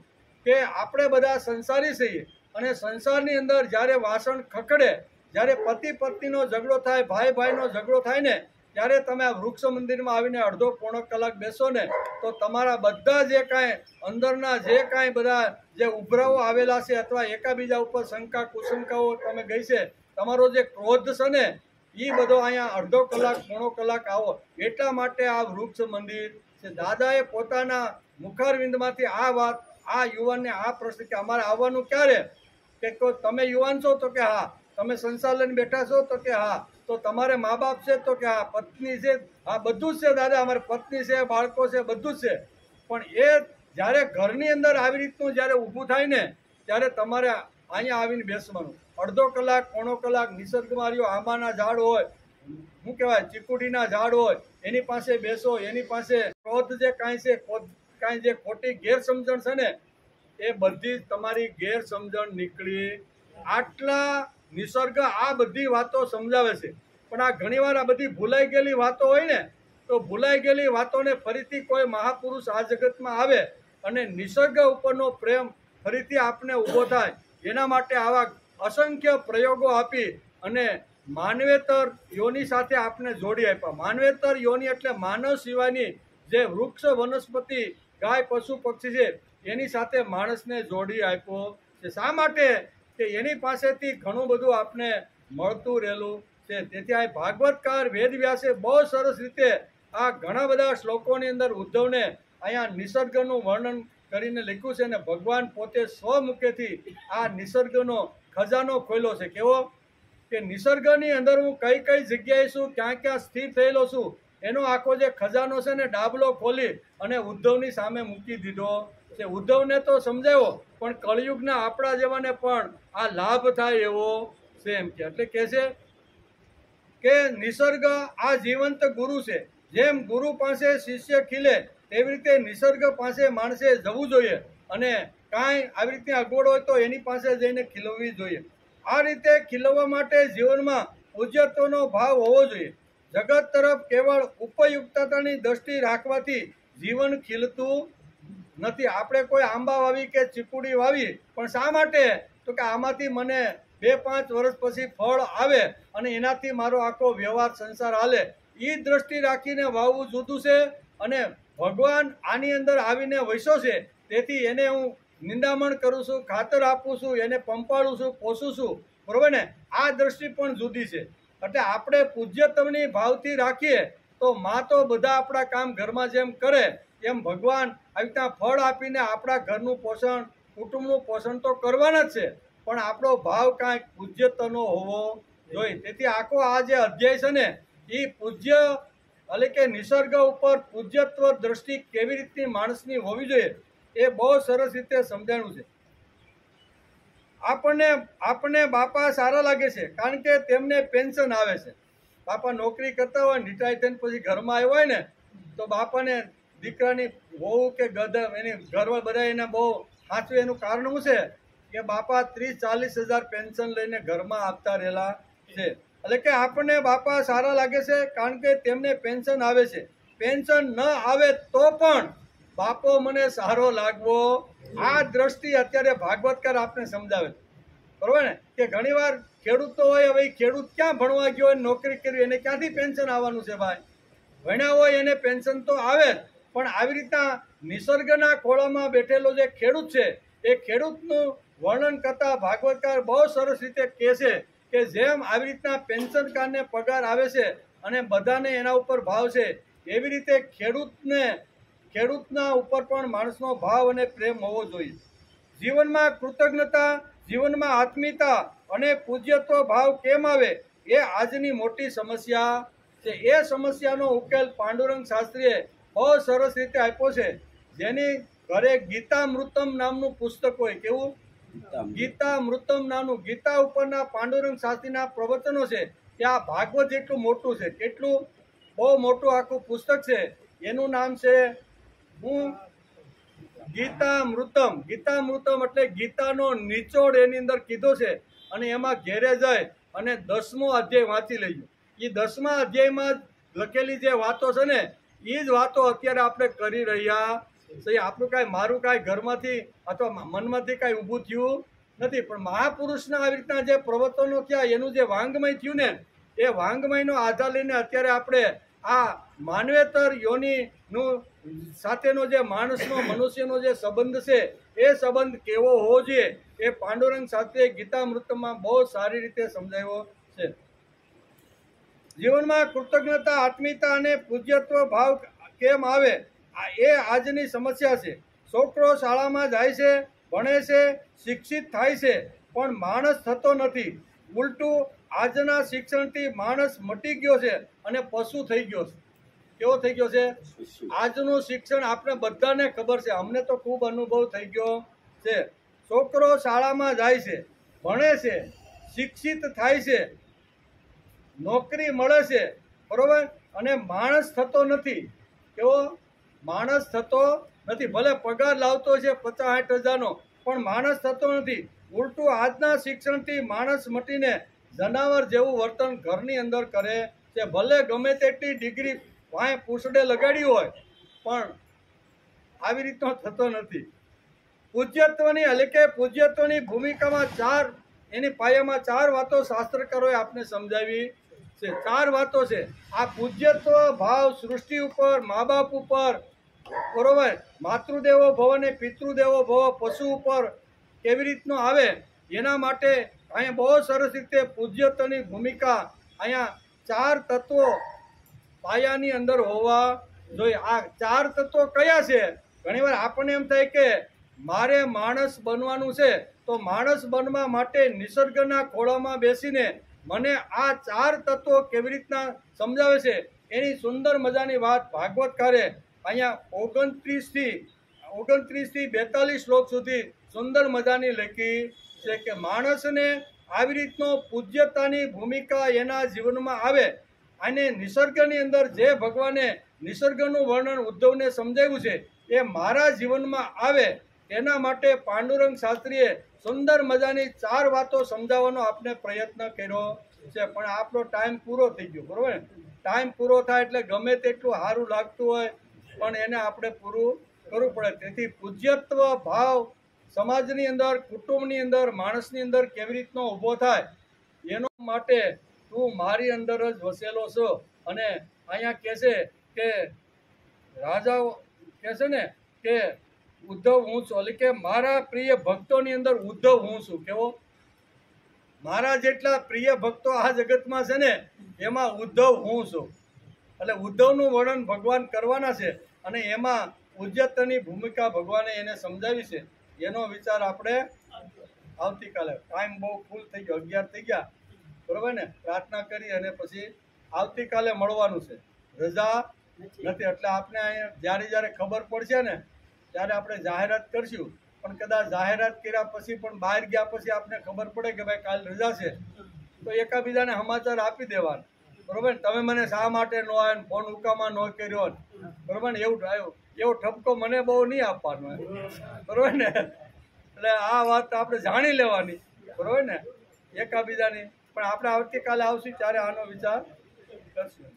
કે આપણે બધા સંસારી છીએ, અને સંસારની અંદર જ્યારે વાસણ ખખડે, જ્યારે પતિ પત્નીનો ઝઘડો થાય, ભાઈ ભાઈનો ઝઘડો થાય ને, ત્યારે તમે આ વૃક્ષ મંદિરમાં આવીને અડધો પોણો કલાક બેસો ને, તો તમારા બધા જે કાંઈ અંદરના જે કાંઈ બધા જે ઉભરાવો આવેલા છે, અથવા એકાબીજા ઉપર શંકા કુશંકાઓ તમે ગઈ છે, તમારો જે ક્રોધ છે ને, એ બધો અહીંયા અડધો કલાક પોણો કલાક આવો. એટલા માટે આ વૃક્ષ મંદિર છે. દાદાએ પોતાના મુખારવિંદમાંથી આ વાત આ યુવાનને આ પ્રશ્ન કે અમારે આવવાનું ક્યારે, કે તમે યુવાન છો, તો કે હા. તમે સંસાર લઈને બેઠા છો, તો કે હા. તો તમારે મા બાપ છે, તો કે હા. પત્ની છે, હા, બધું જ છે દાદા, અમારે પત્ની છે, બાળકો છે, બધું જ છે. પણ એ જ્યારે ઘરની અંદર આવી રીતનું જ્યારે ઊભું થાય ને, ત્યારે તમારે અહીંયા આવીને બેસવાનું. અડધો કલાક પોણો કલાક નિસર્ગમાં રહ્યો, આંબાના ઝાડ હોય, શું કહેવાય, ચીકુડીના ઝાડ હોય, એની પાસે બેસો. એની પાસે ક્રોધ જે કાંઈ છે, કાંઈ જે ખોટી ગેરસમજણ છે ને, એ બધી તમારી ગેરસમજણ નીકળી. આટલા નિસર્ગ આ બધી વાતો સમજાવે છે. પણ આ ઘણીવાર આ બધી ભૂલાઈ ગયેલી વાતો હોય ને, તો ભૂલાઈ ગયેલી વાતોને ફરીથી કોઈ મહાપુરુષ આ જગતમાં આવે અને નિસર્ગ ઉપરનો પ્રેમ ફરીથી આપને ઊભો થાય, એના માટે આવા અસંખ્ય પ્રયોગો આપી અને માનવેતર યોની સાથે આપને જોડી આપ્યા. માનવેતર યોની એટલે માનવ સિવાયની જે વૃક્ષ વનસ્પતિ ગાય પશુ પક્ષી છે, એની સાથે માણસને જોડી આપ્યો છે. શા માટે? કે એની પાસેથી ઘણું બધું આપને મળતું રહેલું છે. તેથી આ ભાગવતકાર વેદવ્યાસે બહુ સરસ રીતે આ ઘણા બધા શ્લોકોની અંદર ઉદ્ધવને અહીંયા નિસર્ગનું વર્ણન કરીને લખ્યું છે, અને ભગવાન પોતે સ્વમુખેથી આ નિસર્ગનો ખજાનો ખોલ્યો છે. કેવો? કે નિસર્ગની અંદર હું કઈ કઈ જગ્યાએ છું, ક્યાં ક્યાં સ્થિર થયેલો છું, એનો આખો જે ખજાનો છે ને, ડાબલો ખોલી અને ઉદ્ધવની સામે મૂકી દીધો છે. ઉદ્ધવને તો સમજાવ્યો, પણ કળિયુગના આપણા જેવાને પણ આ લાભ થાય એવો છે. એમ કે એટલે કે છે કે નિસર્ગ આ જીવંત ગુરુ છે. જેમ ગુરુ પાસે શિષ્ય ખીલે, તેવી રીતે નિસર્ગ પાસે માણસે જવું જોઈએ, અને કાંઈ આવી રીતે અગવડ હોય તો એની પાસે જઈને ખીલવવી જોઈએ. આ રીતે ખીલવવા માટે જીવનમાં પૂજ્યત્વનો ભાવ હોવો જોઈએ. જગત તરફ કેવળ ઉપયુક્તતાની દ્રષ્ટિ રાખવાથી જીવન ખીલતું નથી. આપણે કોઈ આંબા વાવી કે ચીકુડી વાવી, પણ શા માટે? તો કે આમાંથી મને 2-5 વર્ષ પછી ફળ આવે અને એનાથી મારો આખો વ્યવહાર સંસાર હાલે. એ દ્રષ્ટિ રાખીને વાવવું જુદું છે, અને ભગવાન આની અંદર આવીને વસ્યો છે, તેથી એને હું નિંદામણ કરું છું, ખાતર આપું છું, એને પંપાળું છું, પોષું છું, બરોબર ને? આ દ્રષ્ટિ પણ જુદી છે. એટલે આપણે પૂજ્યત્વની ભાવથી રાખીએ તો માં તો બધા આપણા કામ ઘરમાં જેમ કરે, એમ ભગવાન આવી રીતના ફળ આપીને આપણા ઘરનું પોષણ, કુટુંબનું પોષણ તો કરવાના જ છે, પણ આપણો ભાવ કાંઈક પૂજ્યત્વનો હોવો જોઈએ. તેથી આખો આ જે અધ્યાય છે ને, એ પૂજ્ય એટલે કે નિસર્ગ ઉપર પૂજ્યત્વ દ્રષ્ટિ કેવી રીતની માણસની હોવી જોઈએ, એ બહુ સરસ રીતે સમજાણું છે. આપણને બાપા સારા લાગે છે, કારણ કે તેમને પેન્શન આવે છે. બાપા નોકરી કરતા હોય ને, રિટાયર થઈને પછી ઘરમાં આવ્યો હોય ને, તો બાપાને દીકરાની વહુ કે ગધ એની ઘરવાળ બધા એને બહુ સાચવે. એનું કારણ શું છે? કે બાપા 30-40 હજાર પેન્શન લઈને ઘરમાં આપતા રહેલા છે. એટલે કે આપણને બાપા સારા લાગે છે, કારણ કે તેમને પેન્શન આવે છે. પેન્શન ન આવે તો પણ બાપો મને સારો લાગવો, આ દ્રષ્ટિ અત્યારે ભાગવતકાર આપને સમજાવે છે, બરોબર ને? કે ઘણીવાર ખેડૂતો હોય, હવે ખેડૂત ક્યાં ભણવા ગયો હોય, નોકરી કરી, એને ક્યાંથી પેન્શન આવવાનું છે? ભાઈ ભણ્યા હોય એને પેન્શન તો આવે જ, પણ આવી રીતના નિસર્ગના ખોળામાં બેઠેલો જે ખેડૂત છે, એ ખેડૂતનું વર્ણન કરતા ભાગવતકાર બહુ સરસ રીતે કહે છે કે જેમ આવી રીતના પેન્શનકારને પગાર આવે છે અને બધાને એના ઉપર ભાવ છે, એવી રીતે ખેડૂતના ઉપર પણ માણસનો ભાવ અને પ્રેમ હોવો જોઈએ. જીવનમાં કૃતજ્ઞતા, જીવનમાં આત્મીયતા અને પૂજ્યત્વ ભાવ કેમ આવે એ આજની મોટી સમસ્યા છે. એ સમસ્યાનો ઉકેલ પાંડુરંગ શાસ્ત્રીએ બહુ સરસ રીતે આપ્યો છે. જેની ઘરે ગીતામૃતમ નામનું પુસ્તક હોય. કેવું? ગીતામૃતમ નામનું. ગીતા ઉપરના પાંડુરંગ શાસ્ત્રીના પ્રવચનો છે. ત્યાં ભાગવત જેટલું મોટું છે. કેટલું? બહુ મોટું આખું પુસ્તક છે. એનું નામ છે ગીતામૃતમ. ગીતામૃતમ એટલે ગીતાનો નિચોડ એની અંદર કીધો છે. અને એમાં ઘેરે જાય અને 10મો અધ્યાય વાંચી લેજો. એ 10મા અધ્યાયમાં લખેલી જે વાતો છે ને, એ જ વાતો અત્યારે આપણે કરી રહ્યા છીએ. આપણું કાંઈ મારું કાંઈ ઘરમાંથી અથવા મનમાંથી કાંઈ ઊભું થયું નથી. પણ મહાપુરુષના આવી રીતના જે પ્રવચનો થયા, એનું જે વાંગમય થયું ને, એ વાંગમયનો આધાર લઈને અત્યારે આપણે આ માનવેતર યોનિનું સાથેનો જે માણસનો મનુષ્યનો જે સંબંધ છે, એ સંબંધ કેવો હોવો જોઈએ, એ પાંડુરંગ શાસ્ત્રીએ ગીતામૃતમાં બહુ સારી રીતે સમજાવ્યો છે. જીવનમાં કૃતજ્ઞતા, આત્મીયતા અને પૂજ્યત્વ ભાવ કેમ આવે એ આજની સમસ્યા છે. છોકરો શાળામાં જાય છે, ભણે છે, શિક્ષિત થાય છે, પણ માણસ થતો નથી. ઉલટું આજના શિક્ષણથી માણસ મટી ગયો છે અને પશુ થઈ ગયો છે. કેવો થઈ ગયો છે? આજનું શિક્ષણ આપણે બધાને ખબર છે. અમને તો ખૂબ અનુભવ થઈ ગયો છે. છોકરો શાળામાં જાય છે, ભણે છે, શિક્ષિત થાય છે, નોકરી મળે છે, બરોબર, અને માણસ થતો નથી. કેવો? માણસ થતો નથી. ભલે પગાર લાવતો છે 50-60 હજારનો, પણ માણસ થતો નથી. ઉલટું આજના શિક્ષણથી માણસ મટીને જનાવર જેવું વર્તન ઘરની અંદર કરે છે. ભલે ગમે તેટલી ડિગ્રી વાંય પૂછડે લગાડી હોય, પણ આવી રીતનો થતો નથી. પૂજ્યત્વની એટલે કે પૂજ્યત્વની ભૂમિકામાં એની પાયામાં 4 વાતો શાસ્ત્રકારોએ આપને સમજાવી છે. 4 વાતો છે. આ પૂજ્યત્વ ભાવ સૃષ્ટિ ઉપર, મા બાપ ઉપર, બરોબર, માતૃદેવો ભવ અને પિતૃદેવો ભવ, પશુ ઉપર કેવી રીતનો આવે, એના માટે અહીંયા બહુ સરસ રીતે પૂજ્યત્વની ભૂમિકા અહીંયા 4 તત્વો પાયાની અંદર હોવા જોઈએ. આ 4 તત્વો કયા છે? ઘણીવાર આપણને એમ થાય કે મારે માણસ બનવાનું છે, તો માણસ બનવા માટે નિસર્ગના ખોળામાં બેસીને મને આ 4 તત્વો કેવી રીતના સમજાવે છે, એની સુંદર મજાની વાત ભાગવતકારે અહીંયા 29 થી 42 શ્લોક સુધી સુંદર મજાની લખી છે કે માણસને આવી રીતનો પૂજ્યતાની ભૂમિકા એના જીવનમાં આવે. અને નિસર્ગની અંદર જે ભગવાને નિસર્ગનું વર્ણન ઉદ્ધવને સમજાવ્યું છે, એ મારા જીવનમાં આવે, એના માટે પાંડુરંગ શાસ્ત્રીએ સુંદર મજાની 4 વાતો સમજાવવાનો આપણે પ્રયત્ન કર્યો છે. પણ આપણો ટાઈમ પૂરો થઈ ગયો, બરોબર. ટાઈમ પૂરો થાય એટલે ગમે તેટલું સારું લાગતું હોય, પણ એને આપણે પૂરું કરવું પડે. તેથી પૂજ્યત્વ ભાવ સમાજની અંદર, કુટુંબની અંદર, માણસની અંદર કેવી રીતનો ઊભો થાય, એનો માટે તું મારી અંદર જ વસેલો છો. અને અહીંયા કહે છે કે રાજાઓ કહે છે ને કે ઉદ્ધવ હું છું, એટલે કે મારા પ્રિય ભક્તોની અંદર ઉદ્ધવ હું છું. કેવો? મારા જેટલા પ્રિય ભક્તો આ જગતમાં છે ને, એમાં ઉદ્ધવ હું છું. એટલે ઉદ્ધવનું વર્ણન ભગવાન કરવાના છે, અને એમાં પૂજ્યત્વની ભૂમિકા ભગવાને એને સમજાવી છે. એનો વિચાર આપણે આવતીકાલે, ટાઈમ બહુ ફૂલ થઈ ગયો, 11 થઈ ગયા, બરોબર ને, પ્રાર્થના કરી અને પછી આવતીકાલે મળવાનું છે. રજા નથી. એટલે આપણે અહીંયા જ્યારે ખબર પડશે ને, ત્યારે આપણે જાહેરાત કરશું. પણ કદાચ જાહેરાત કર્યા પછી પણ બહાર ગયા પછી આપણે ખબર પડે કે ભાઈ કાલ રજા છે, તો એકાબીજાને સમાચાર આપી દેવાના, બરોબર ને. તમે મને શા માટે ન આવ્યો, ફોન ઉકામાં ન કર્યો, બરોબર ને, એવો ઠપકો મને બહુ નહીં આપવાનો, બરોબર ને. એટલે આ વાત આપણે જાણી લેવાની, બરોબર ને, એકાબીજાની. પણ આપણે આવતીકાલે આવશું ત્યારે આનો વિચાર કરશું.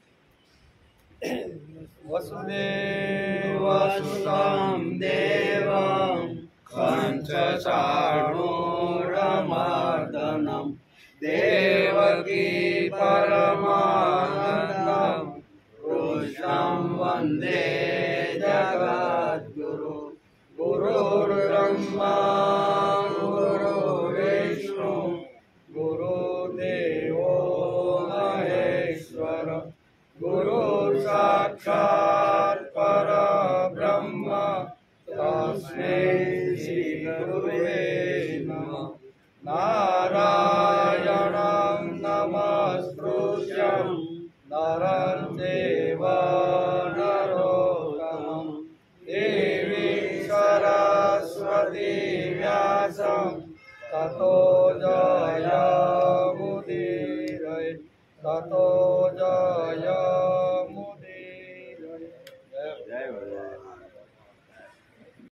વસુદેવસુતં દેવં કંસચાણૂરમર્દનમ દેવકી પરમાનંદમ કૃષ્ણં વંદે જગદ્ગુરુ. ગુરુર્બ્રહ્મા ગુરુર્વિષ્ણુ ગુરુદેવો મહેશ્વર ગુરુર સાક્ષાત નાશમ તતો જયમુદિરય તતો જયમુદિરય